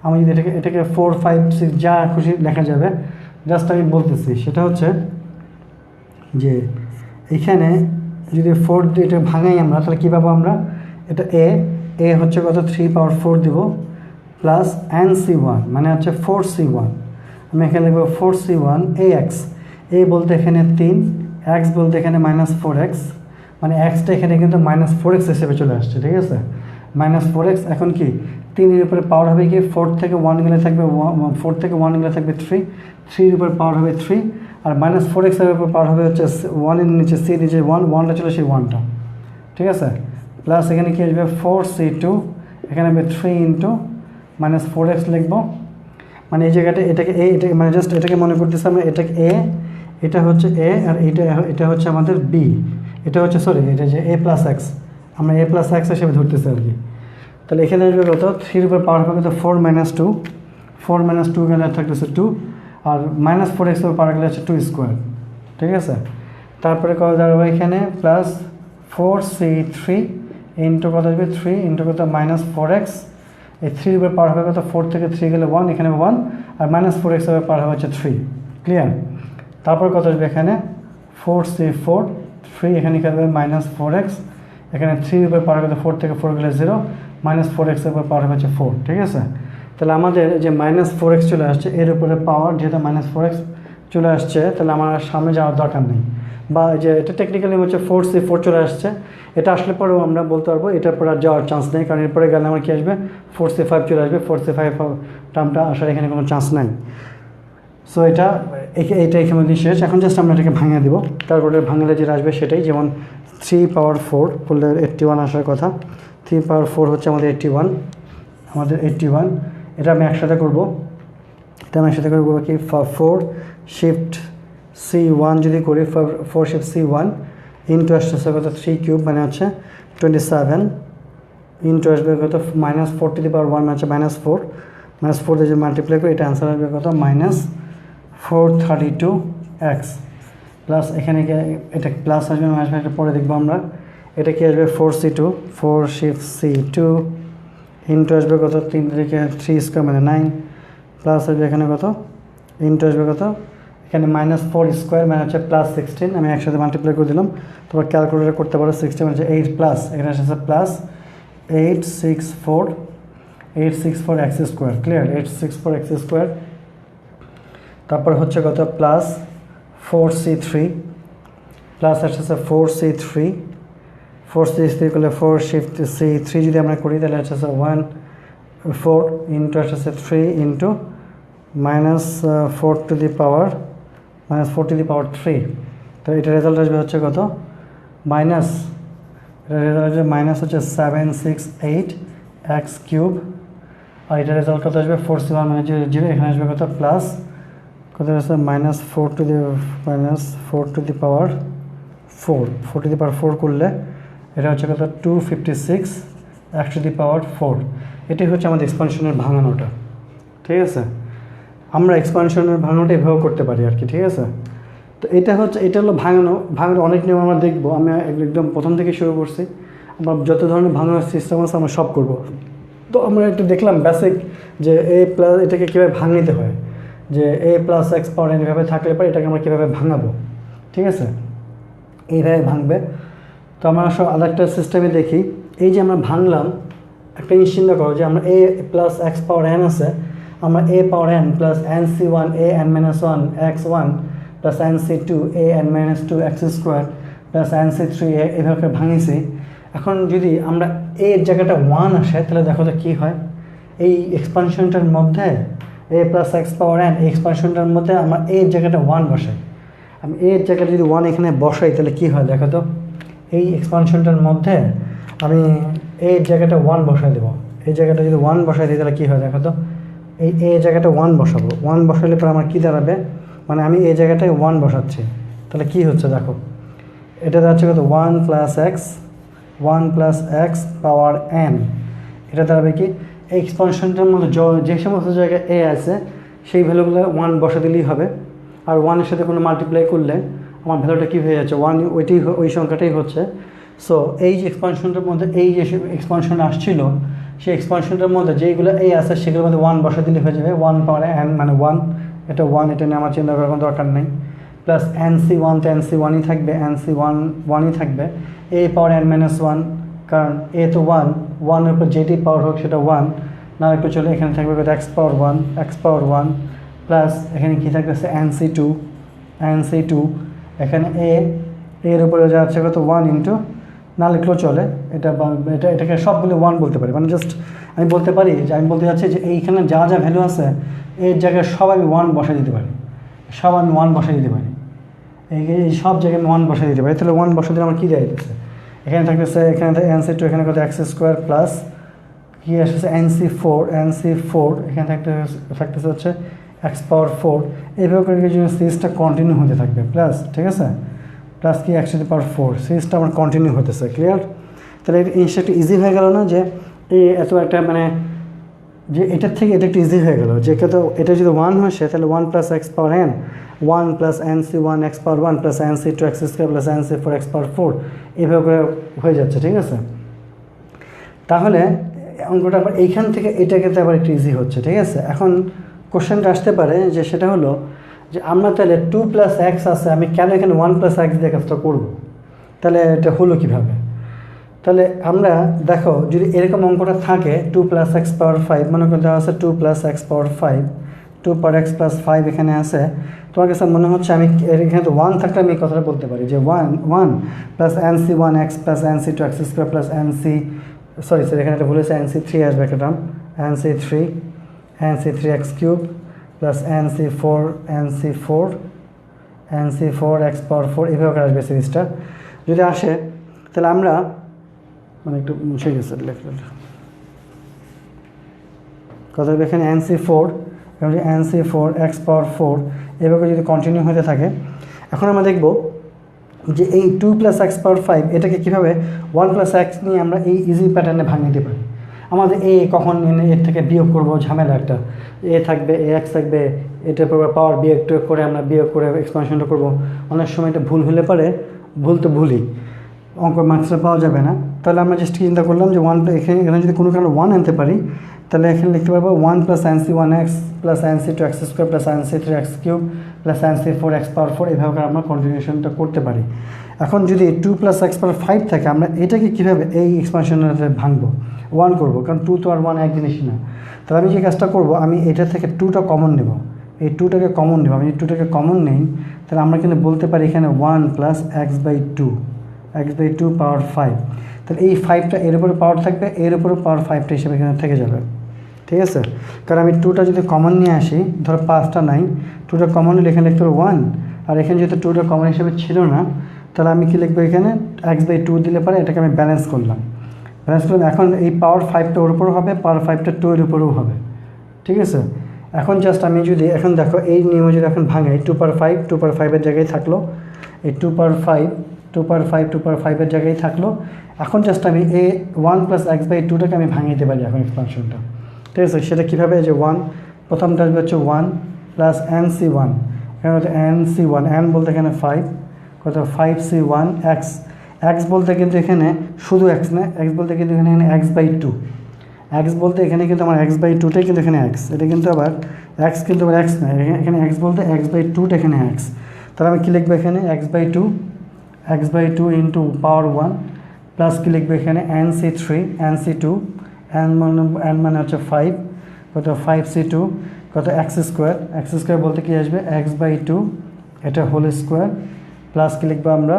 আমি যদি এটাকে 4 5 6 যা খুশি লেখা যাবে, জাস্ট আমি বলতেছি সেটা হচ্ছে যে এইখানে যদি 4 দিয়ে এটা ভাঙাই আমরা তাহলে কী পাবো আমরা, এটা এ হচ্ছে কত 3 পাওয়ার 4 দিব প্লাস nc1 মানে হচ্ছে 4c1, আমি এখানে লিখবো 4c1 ax, এ বলতে এখানে 3, x বলতে এখানে -4x, মানে এক্সটা এখানে কিন্তু -4x হিসেবে চলে আসছে, ঠিক আছে, -4x। এখন কি 3 এর উপরে পাওয়ার হবে কি 4 থেকে 1 গেলে থাকবে 4 থেকে 1 গেলে থাকবে 3, 3 এর উপরে পাওয়ার হবে 3, আর -4x এর উপর পাওয়ার হবে হচ্ছে 1 এর নিচে c নিচে 1টা চলে সেই 1টা, ঠিক আছে, প্লাস এখানে কি আসবে 4c2, এখানে হবে 3 ইন্টু -4x লিখবো, মানে এই জায়গাটা এটাকে এটা মানে জাস্ট এটাকে মনে করতেছি আমরা, এটাকে এটা হচ্ছে আর এটা হচ্ছে আমাদের বি, এটা হচ্ছে সরি এটা যে a প্লাস এক্স, আমরা a প্লাস এক্স হিসেবে ধরতেছি আর কি। তাহলে এখানে আসবে কত 3 উপর পাওয়ার হবে কত 4 - 2, 4 - 2 গেলে থাকতেছে 2, আর -4x উপর পাওয়ার গেলে হচ্ছে 2 স্কোয়ার, ঠিক আছে। তারপরে কত দাঁড়াবে এখানে প্লাস 4c3 ইন্টু কত আসবে 3 ইন্টু কত -4x, এই 3 উপর পাওয়ার হবে কত 4 থেকে 3 গেলে 1, এখানে 1, আর -4x উপর পাওয়ার হবে হচ্ছে 3, ক্লিয়ার। তারপর কত আসবে এখানে 4c4 3, এখানে কী হবে -4x, এখানে 3 উপর পাওয়ার হবে 4 থেকে 4 গেলে 0, -4x উপর পাওয়ার হবে হচ্ছে 4, ঠিক আছে। তাহলে আমাদের যে -4x চলে আসছে এর উপরে পাওয়ার যেটা -4x চলে আসছে, তাহলে আমার আর সামনে যাওয়ার দরকার নেই। বা যে এটা টেকনিক্যালি হচ্ছে 4C4 চলে আসছে, এটা আসলে পরেও আমরা বলতে পারবো এটার পর আর যাওয়ার চান্স নেই, কারণ এরপরে গেলে আমার কী আসবে 4C5 চলে আসবে। 4C5 টার্মটা আসার এখানে কোনো চান্স নাই। সো এটা এখানে শেষ। এখন জাস্ট আমরা এটাকে ভাঙিয়ে দিব, তারপরে ভাঙলে যেটা আসবে সেটাই, যেমন 3^4 করলে 81 আসার কথা। 3^4 হচ্ছে আমাদের 81, এটা আমি একসাথে করবো। এটা আমি একসাথে করবো কি 4 শিফট C1 যদি করি, 4 শিফট C1 ইন্টু আসতেছে কত 3³ মানে হচ্ছে 27 ইন্টু আসবে কত -4^1 মানে হচ্ছে -4 -4 দিয়ে যদি মাল্টিপ্লাই করি এটা অ্যান্সার আসবে কত -432x প্লাস এখানে এটা প্লাস আসবে আসবে, এটা পরে দেখবো আমরা। এটা কি আসবে 4C2 4 শিফট C2 ইন্টু আসবে কত 3 থেকে 3² মানে 9 প্লাস আসবে এখানে কত ইন্টু আসবে কত এখানে -4² মানে হচ্ছে +16, আমি একসাথে মাল্টিপ্লাই করে দিলাম। তারপর ক্যালকুলেটর করতে পারো, 60 মানে হচ্ছে 8 প্লাস এখানে আসছে প্লাস 864x², ক্লিয়ার 864x²। তারপর হচ্ছে কত প্লাস 4C3 প্লাস আসছে 4C3 করলে 4 শিফট C3 যদি আমরা করি তাহলে হচ্ছে 4 ইন্টু আসছে 3 ইন্টু -4^3, তো এটা রেজাল্ট আসবে হচ্ছে কত এটা রেজাল্ট আসবে মাইনাস হচ্ছে 768x³ আর এটা রেজাল্ট কত আসবে 4C1 মানে 0, এখানে আসবে কত প্লাস কত আসছে -4^4 করলে এটা হচ্ছে কত 256x⁴। এটাই হচ্ছে আমাদের এক্সপানশনের ভাঙানোটা, ঠিক আছে। আমরা এক্সপানশনের ভাঙানোটা এভাবে করতে পারি আর কি, ঠিক আছে। তো এটা হলো ভাঙানোর অনেক নিয়ম আমরা দেখবো। আমি একদম প্রথম থেকে শুরু করছি, আমরা যত ধরনের ভাঙানোর সিস্টেম আছে আমরা সব করব। তো আমরা একটু দেখলাম বেসিক যে এটাকে কীভাবে ভাঙিতে হয়, যে a+x⁴n এভাবে থাকলে পরে এটাকে আমরা কীভাবে ভাঙাবো, ঠিক আছে, এইভাবে ভাঙবে। তো আমরা সব আরেকটা সিস্টেমে দেখি, এই যে আমরা ভাঙলাম, একটা জিনিস চিন্তা করো যে আমরা a+x⁴n আছে, আমরা a⁴n plus nc1 an-1 x1 plus nc2 an-2 x² plus nc3 এভাবে ভাঙিছি। এখন যদি আমরা এর জায়গাটা 1 আসে তাহলে দেখো তো কী হয়, এই এক্সপানশনটার মধ্যে a+x⁴n এই এক্সপানশনটার মধ্যে আমরা এর জায়গাটা 1 বসাই। আমি এর জায়গাটা যদি 1 এখানে বসাই তাহলে কী হয় দেখো তো, এই এক্সপানশনটার মধ্যে আমি এর জায়গাটা 1 বসাই দেবো। এই জায়গাটা যদি 1 বসাই দিই তাহলে কী হয় দেখো তো, এই জায়গাটা 1 বসাবো, 1 বসালে পরে আমার কী দাঁড়াবে, মানে আমি এই জায়গাটায় 1 বসাচ্ছি, তাহলে কী হচ্ছে দেখো, এটা দাঁড়াচ্ছে কত 1 + x⁴n, এটা দাঁড়াবে কি এই এক্সপানশনটার মধ্যে যে সমস্ত জায়গায় এ আছে সেই ভ্যালুগুলো 1 বসা দিলেই হবে। আর 1-এর সাথে কোনো মাল্টিপ্লাই করলে আমার ভ্যালুটা কী হয়ে যাচ্ছে 1, ওই সংখ্যাটাই হচ্ছে। সো এই যে এক্সপানশনটার মধ্যে এই যে এক্সপানশন আসছিল সেই এক্সপানশনটার মধ্যে যেইগুলো এই আছে সেগুলোর মধ্যে 1 বসা দিলে হয়ে যাবে 1^n মানে 1, এটা 1, এটা নিয়ে আমার চিন্তা করার কোনো দরকার নেই। প্লাস nc1 তো nc1ই থাকবে, nc1ই থাকবে, a⁴n-1 কারণ a তো 1 এর উপর যেটি পাওয়ার হোক সেটা 1 না একটু চলে, এখানে থাকবে কত x⁴1 প্লাস এখানে কী থাকতেছে nc2 এখানে এর উপরে যা আছে কত 1 ইন্টু না লিখলেও চলে, এটাকে সবগুলো 1 বলতে পারি, মানে জাস্ট আমি বলতে পারি যে আমি বলতে চাচ্ছি যে এইখানে যা ভ্যালু আছে এর জায়গায় সব আমি 1 বসাই দিতে পারি, এই সব জায়গায় আমি 1 বসাই দিতে পারি। তাহলে 1 বসাই দিলে আমার কী দেওয়া যেতেছে, এখানে থাকতেছে nc2 এখানে কত x² প্লাস কী আসছে nc4 এখানে থাকতেছে হচ্ছে x⁴, এইভাবে করে জন্য সিরিজটা কন্টিনিউ হতে থাকবে প্লাস, ঠিক আছে, প্লাস কি x⁴ সিরিজটা আমার কন্টিনিউ হতেছে, ক্লিয়ার। তাহলে এই জিনিসটা একটু ইজি হয়ে গেল না, যে এই এত একটা মানে যে এটার থেকে এটা একটু ইজি হয়ে গেল, যে কত এটা যদি 1 হয় তাহলে 1 + x⁴n 1 + nc1 x⁴1 plus nc2 x² plus nc4 x⁴, এইভাবে করে হয়ে যাচ্ছে, ঠিক আছে। তাহলে অঙ্কটা আবার এইখান থেকে এটাকে আবার একটু ইজি হচ্ছে, ঠিক আছে। এখন কোশ্চেনটা আসতে পারে যে সেটা হলো যে আমরা তাহলে 2 + x আছে, আমি কেন এখানে 1 + x দিয়ে কাজটা করবো, তাহলে এটা হলো কীভাবে। তাহলে আমরা দেখো যদি এরকম অঙ্কটা থাকে 2 + x⁴ 5 মনে করে দেওয়া আছে 2 + x⁴ 5 2 পাওয়ার x প্লাস 5 এখানে আছে, তোমার কাছে মনে হচ্ছে আমি এখানে তো 1 থাকলে আমি এই কথাটা বলতে পারি যে 1 plus nc1x plus nc2x square plus sorry এখানে একটা ভুল হয়েছে, nc3 আসবে একটা term, nc3x cube plus nc4 x পাওয়ার 4 এইভাবে আসবে সিরিজটা। যদি আসে তাহলে আমরা মানে একটু মুছে গেছে লেখাটা কথা হবে এখানে nc4 x পাওয়ার 4 এভাবে যদি কন্টিনিউ হতে থাকে। এখন আমরা দেখব যে এই 2 প্লাস এক্স পাওয়ার 5 এটাকে কীভাবে 1 প্লাস এক্স নিয়ে আমরা এই ইজি প্যাটার্নে ভাঙিয়ে দিতে পারি। আমাদের কখন এর থেকে বিয়োগ করবো ঝামেলা একটা, থাকবে এক্স থাকবে, এটার পর পাওয়ার বিয়োগ করে আমরা বিয়োগ করে এক্সপানশনটা করবো। অনেক সময় এটা ভুল হলে পারে, ভুল তো ভুলই, অঙ্ক মার্কসটা পাওয়া যাবে না। তাহলে আমরা জাস্ট চিন্তা করলাম যে এখানে যদি কোনো কারণে 1 আনতে পারি তাহলে এখানে লিখতে পারবো 1 plus nc1x plus nc2x square plus nc3x cube plus nc4x পাওয়ার 4 এইভাবে আমরা কন্টিনিউশনটা করতে পারি। এখন যদি 2 প্লাস এক্স পাওয়ার 5 থাকে আমরা এটাকে কীভাবে এই এক্সপানশনটা ভাঙবো, 1 করবো, কারণ 2 তো আর 1 এক জিনিসই না। তাহলে আমি যে কাজটা করবো, আমি এটা থেকে 2টা কমন নেব, এই 2টাকে কমন নেব। আমি যদি 2টাকে কমন নেই তাহলে আমরা কিন্তু বলতে পারি এখানে 1 প্লাস x/2 পাওয়ার 5। তাহলে এই 5টা এর উপরে পাওয়ার থাকবে, এর উপরে পাওয়ার 5টা হিসেবে এখানে থেকে যাবে, ঠিক আছে। কারণ আমি 2টা যদি কমন নিয়ে আসি, ধরো 5টা নাই, 2টা কমন নিলে এখানে লিখতে হবে 1, আর এখানে যেহেতু 2টা কমন হিসেবে ছিল না তাহলে আমি কী লিখবো এখানে x/2 দিলে পারে, এটাকে আমি ব্যালেন্স করলাম। এখন এই পাওয়ার 5টা ওর উপরও হবে, পাওয়ার 5টা 2 এর উপরেও হবে, ঠিক আছে। এখন জাস্ট আমি যদি এখন দেখো এই নিয়মে যদি এখন ভাঙাই 2 পাওয়ার 5 এর জায়গায় থাকলো, এই 2 পাওয়ার 5 এর জায়গায় থাকলো। এখন জাস্ট আমি এই 1 প্লাস x/2টাকে আমি ভাঙিয়ে দিতে পারি এখন এক্সপানশনটা, ঠিক আছে। সেটা কীভাবে, যে 1 প্রথমটা আসবে হচ্ছে 1 প্লাস nc1, এখানে হচ্ছে nc1, n বলতে এখানে 5, কত 5c1 x বলতে কিন্তু এখানে শুধু x না, x বলতে কিন্তু এখানে x/2, x বলতে এখানে কিন্তু আমার x/2টাই কিন্তু এখানে x, এটা কিন্তু আবার x কিন্তু আবার x না, এখানে x বলতে x/2টা এখানে x। তাহলে আমি কী লিখবো এখানে x/2 ইন্টু পাওয়ার 1 প্লাস কী লিখবো এখানে nc2, n মানে হচ্ছে 5, কত 5c2, কত x স্কোয়ার বলতে কী আসবে x/2 এটা হোল স্কোয়ার, প্লাস কী লিখবো আমরা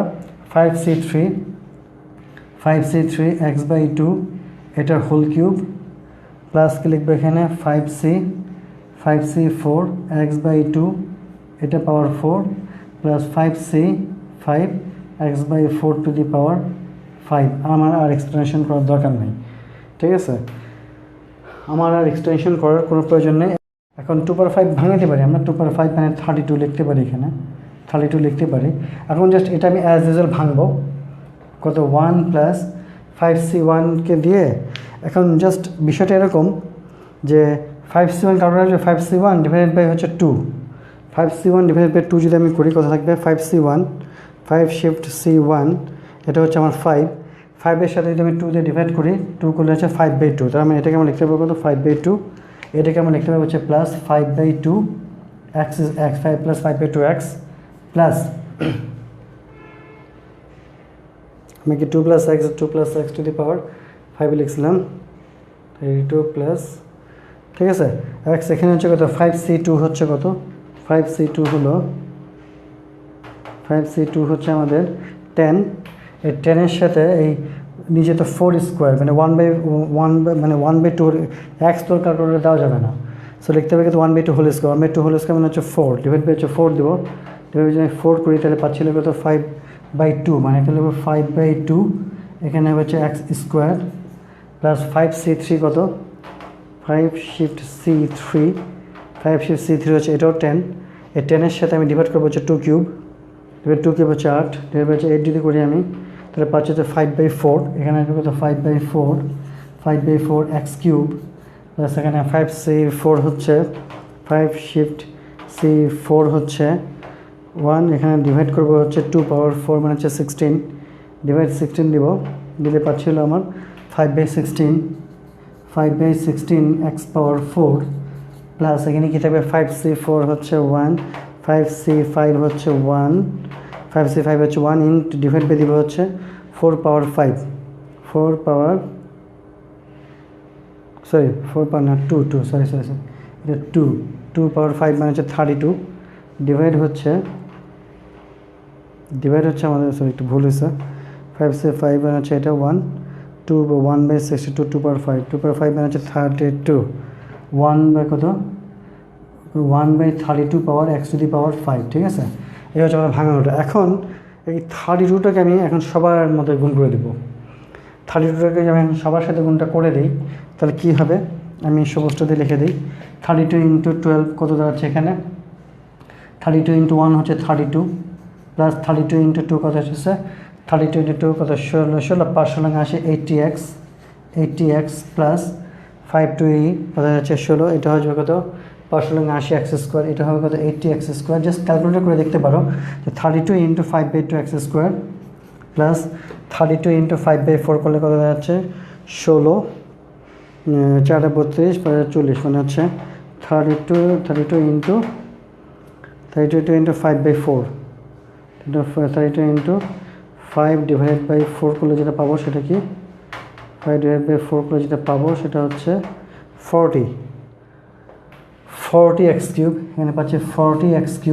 5c3 x/2 এটা হোল কিউব, প্লাস কী লিখবো এখানে 5c4 x/2 এটা পাওয়ার 4 plus 5c5 x/4 to the পাওয়ার 5। আমার আর এক্সটেনশন করার দরকার নেই, ঠিক আছে, আমার আর এক্সটেনশন করার কোনো প্রয়োজন নেই। এখন 2 পাওয়ার 5 ভাঙাতে পারি আমরা, 2 পাওয়ার 5 মানে 32 লিখতে পারি, এখানে 32 লিখতে পারি। এখন জাস্ট এটা আমি অ্যাজ ইউজুয়াল ভাঙবো, কত 1 প্লাস 5c1কে দিয়ে। এখন জাস্ট বিষয়টা এরকম যে 5c1 কারণ আসবে 5c1 ডিভাইডেড বাই হচ্ছে 2, 5c1 ডিভাইডেড বাই 2 যদি আমি করি কত থাকবে 5c1, 5 শিফট c1 এটা হচ্ছে আমার 5 সাথে যদি আমি 2 দিয়ে ডিভাইড করি, 2 করলে হচ্ছে 5/2, তাহলে আমি এটাকে আমরা লিখতে পারবো কত 5/2, এটাকে আমরা লিখতে পারবো হচ্ছে plus 5/2 x is x, 5 plus 5/2x plus আমি কি 2 plus x to the power 5 লিখছিলাম, 32 plus, ঠিক আছে, x এখানে হচ্ছে কত 5c2 হচ্ছে কত 5c2 হচ্ছে আমাদের 10, এই 10-এর সাথে এই নিচে তো 4 স্কোয়ার মানে 1/2 x তোর ক্যালকুলেটরে দেওয়া যাবে না, সো লিখতে হবে কিন্তু 1/2 হোল স্কোয়ার, 1/2 হোল স্কোয়ার মানে হচ্ছে 4 ডিভাইড বাই হচ্ছে 4 দেবো, ডিভাইড যদি 4 করি তাহলে পাচ্ছিল কত 5/2, মানে এখানে লিখবো 5/2, এখানে হচ্ছে x স্কোয়ার প্লাস 5c3 কত 5 শিফট c3 হচ্ছে এটাও 10, এই 10-এর সাথে আমি ডিভাইড করবো হচ্ছে 2 কিউব, ডিভাইড 2 কিউব হচ্ছে 8, ডিভাইড হচ্ছে 8 যদি করি আমি তাহলে পাচ্ছি হচ্ছে 5/4, এখানে আসবে কত 5/4 x কিউব প্লাস এখানে 5c4 হচ্ছে 5 শিফট c4 হচ্ছে 1, এখানে ডিভাইড করবো হচ্ছে 2 পাওয়ার 4 মানে হচ্ছে 16, ডিভাইড 16 দিলে পাচ্ছিল আমার 5/16 x পাওয়ার 4 প্লাস এখানে কী থাকবে 5c4 হচ্ছে 1, 5c5 হচ্ছে 1, 5c5 হচ্ছে 1 ইন ডিভাইড বাই দিব হচ্ছে 4 পাওয়ার না 2 সরি এটা 2 2^5 মানে হচ্ছে 32, ডিভাইড হচ্ছে আমাদের, সরি একটু ভুল হয়েছে, 5 মানে হচ্ছে এটা 1, 1/62, 2^5 মানে হচ্ছে 32, 1 কত 1/32 পাওয়ার x⁵, ঠিক আছে। এই হচ্ছে আমাদের ভাঙানোটা। এখন এই 32টাকে আমি এখন সবার মধ্যে গুণ করে দেবো। 32টাকে আমি সবার সাথে গুণটা করে দিই, তাহলে কী হবে, আমি সমস্ত দিয়ে লিখে দিই। 32 × 12 কত দাঁড়াচ্ছে এখানে, 32 × 1 হচ্ছে 32, প্লাস 32 × 2 কত হচ্ছে 32 × 2 কত 16, 5 80, 80x প্লাস 5 2 কত হচ্ছে 16, এটা হচ্ছে কত 5 80x², এটা হবে কত 80x²। জাস্ট ক্যালকুলেটর করে দেখতে পারো যে 32 × 5/2x² প্লাস 32 × 5/4 করলে কত যাচ্ছে 16, 4 32, 40, মানে হচ্ছে 32 × 5/4, 32 × 5/4 করলে যেটা পাবো সেটা কি, 5/4 করলে যেটা পাবো সেটা হচ্ছে 40x³ এখানে পাচ্ছি 40x³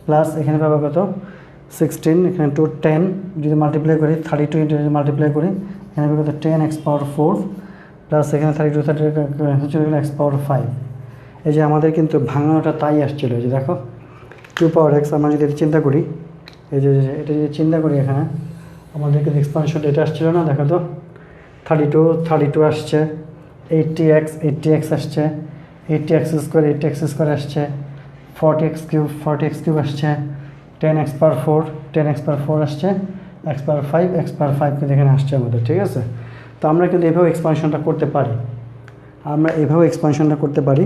প্লাস এখানে পাবো কত 16, এখানে 10 যদি মাল্টিপ্লাই করি 32 যদি মাল্টিপ্লাই করি এখানে পাবো কত 10x⁴ প্লাস এখানে 32 x⁵। এই যে আমাদের কিন্তু ভাঙানোটা তাই আসছিল, এই যে দেখো 2^x, আমরা যদি এটা চিন্তা করি, এই যে এটা যদি চিন্তা করি এখানে আমাদের কিন্তু এক্সপানশন এটা আসছিল না, দেখো তো 32 আসছে, 80x আসছে, 80x² আসছে, 40x³ আসছে, 10x⁴ আসছে, x⁵ কিন্তু এখানে আসছে আমাদের, ঠিক আছে। তো আমরা কিন্তু এভাবে এক্সপানশনটা করতে পারি,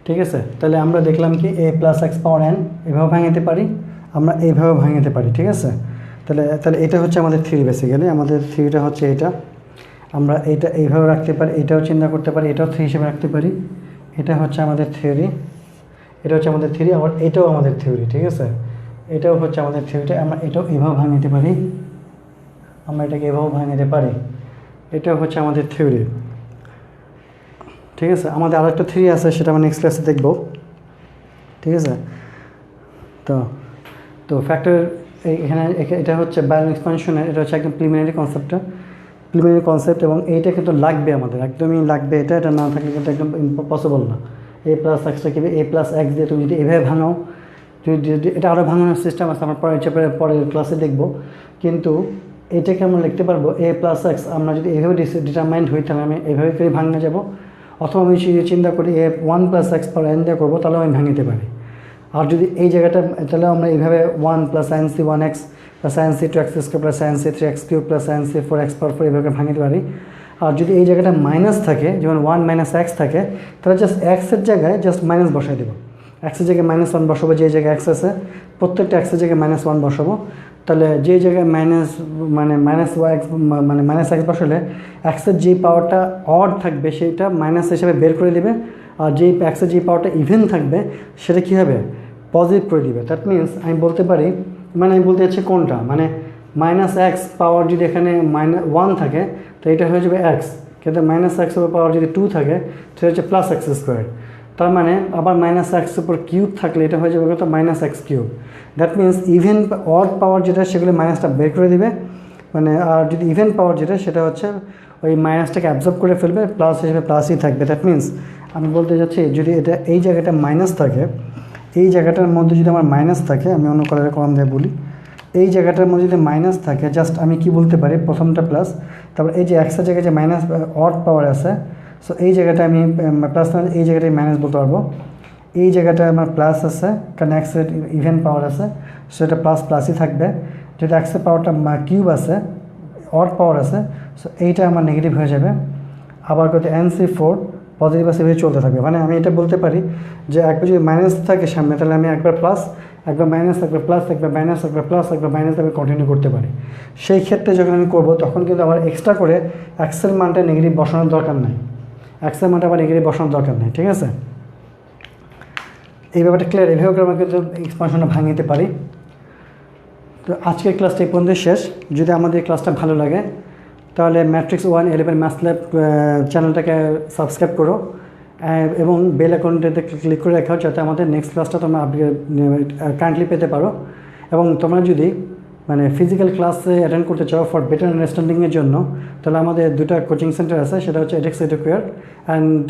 ঠিক আছে। তাহলে আমরা দেখলাম কি a + x⁴n এভাবে ভাঙাতে পারি, আমরা এইভাবে ভাঙাতে পারি, ঠিক আছে। তাহলে এটা হচ্ছে আমাদের থিওরি, বেসিক্যালি আমাদের থিওরিটা হচ্ছে এটা। আমরা এটা এইভাবে রাখতে পারি, এটাও চিন্তা করতে পারি, এটাও 3 হিসেবে রাখতে পারি। এটা হচ্ছে আমাদের থিওরি, আবার এটাও আমাদের থিওরি, ঠিক আছে। এটাও হচ্ছে আমাদের থিওরিটা, আমরা এটাও এভাবে ভাঙাতে পারি, এটাও হচ্ছে আমাদের থিওরি, ঠিক আছে। আমাদের আরেকটা থিওরি আছে, সেটা আমরা নেক্সট ক্লাসে দেখব, ঠিক আছে। তো ফ্যাক্টর এখানে এটা হচ্ছে বায়োলজিক্যাল এক্সপানশনের, এটা হচ্ছে একদম প্রিলিমিনারি কনসেপ্ট, এবং এইটা কিন্তু লাগবে আমাদের, একদমই লাগবে এটা না থাকলে কিন্তু একদম পসিবল না। a + x কি a + x দিয়ে তুমি যদি এভাবে ভাঙাও, যদি এটা আরও ভাঙানোর সিস্টেম আছে, আমরা পরের ক্লাসে দেখব, কিন্তু এটাকে আমরা লিখতে পারবো a + x। আমরা যদি এইভাবে ডিটারমাইন্ড হই তাহলে আমি এইভাবে করে ভাঙতে যাব, অথবা আমি চিন্তা করি a 1 + x⁴n দিয়ে করবো, তাহলেও আমি ভাঙিতে পারি। আর যদি এই জায়গাটা, তাহলে আমরা এইভাবে 1 + sin c 1x + sin c 2x² + sin c 3x³ + sin c 4x⁴ এইভাবে ভাঙিতে পারি। আর যদি এই জায়গাটা মাইনাস থাকে, যেমন 1 - x থাকে, তাহলে জাস্ট এক্সের জায়গায় জাস্ট মাইনাস বসাই দেবো, এক্সের জায়গায় -1 বসাবো, যে জায়গায় x আছে প্রত্যেকটা এক্সের জায়গায় -1 বসাবো। তাহলে যে জায়গায় -x বসালে এক্সের যেই পাওয়ারটা অড থাকবে সেইটা মাইনাস হিসেবে বের করে দেবে, আর যেই এক্সের যেই পাওয়ারটা ইভেন থাকবে সেটা কী হবে, পজিটিভ করে দিবে। দ্যাট মিনস আমি বলতে পারি, আমি বলতে চাচ্ছি কোনটা, -x পাওয়ার যদি এখানে -1 থাকে তো এটা হয়ে যাবে x, কিন্তু -x পাওয়ার যদি 2 থাকে সেটা হচ্ছে +x²। তার মানে আবার -x³ থাকলে এটা হয়ে যাবে কত -x³। That means even odd power যেটা সেগুলো মাইনাসটা বের করে দিবে, আর যদি ইভেন পাওয়ার যেটা সেটা হচ্ছে ওই মাইনাসটাকে অ্যাবজর্ব করে ফেলবে, প্লাস হিসেবে প্লাসই থাকবে। দ্যাট মিনস আমি বলতে চাচ্ছি, যদি এটা এই জায়গাটা মাইনাস থাকে, এই জায়গাটার মধ্যে যদি আমার মাইনাস থাকে, আমি অন্য কালারের কলম দিয়ে বলি, এই জায়গাটার মধ্যে যদি মাইনাস থাকে, জাস্ট আমি কি বলতে পারি, প্রথমটা প্লাস, তারপর এই যে এক্সের জায়গায় যে মাইনাস অড পাওয়ার আছে, সো এই জায়গাটা আমি প্লাস, এই জায়গাটায় মাইনাস বলতে পারবো। এই জায়গাটায় আমার প্লাস আছে, কারণ এক্সের ইভেন পাওয়ার আছে, সেটা প্লাসই থাকবে। যেটা এক্সের পাওয়ারটা কিউব আছে, অড পাওয়ার আছে, সো এইটা আমার নেগেটিভ হয়ে যাবে। আবার কত NC4 পজিটিভ আছে, এভাবে চলতে থাকবে। আমি এটা বলতে পারি যে একবার যদি মাইনাস থাকে সামনে, তাহলে আমি একবার প্লাস, একবার মাইনাস, একবার প্লাস, একবার মাইনাস, একবার প্লাস, একবার মাইনাস, আমি কন্টিনিউ করতে পারি। সেই ক্ষেত্রে যখন আমি করবো, তখন কিন্তু আবার এক্সট্রা করে এক্সের মানটা নেগেটিভ বসানোর দরকার নাই, ঠিক আছে। এই ব্যাপারটা ক্লিয়ার, এইভাবে করে আমরা কিন্তু এক্সপানশনটা ভাঙিতে পারি। তো আজকের ক্লাসটা এই পর্যন্ত শেষ। যদি আমাদের ক্লাসটা ভালো লাগে তাহলে ম্যাট্রিক্স 1 11 ম্যাথস ল্যাব চ্যানেলটাকে সাবস্ক্রাইব করো, এবং বেল অ্যাকাউন্টেতে ক্লিক করে রাখো যাতে আমাদের নেক্সট ক্লাসটা তোমরা কারেন্টলি পেতে পারো। এবং তোমরা যদি মানে ফিজিক্যাল ক্লাসে অ্যাটেন্ড করতে চাও ফর বেটার আন্ডারস্ট্যান্ডিংয়ের জন্য, তাহলে আমাদের দুটো কোচিং সেন্টার আছে, সেটা হচ্ছে edX Educare অ্যান্ড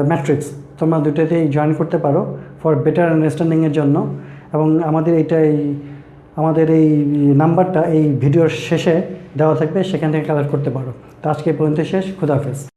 ম্যাট্রিক্স। তোমরা দুটোতেই জয়েন করতে পারো ফর বেটার আন্ডারস্ট্যান্ডিংয়ের জন্য। এবং আমাদের এই নাম্বারটা এই ভিডিওর শেষে দেওয়া থাকবে, সেখান থেকে কালেক্ট করতে পারো। তো আজকে এই পর্যন্ত শেষ। খুদা হাফেজ।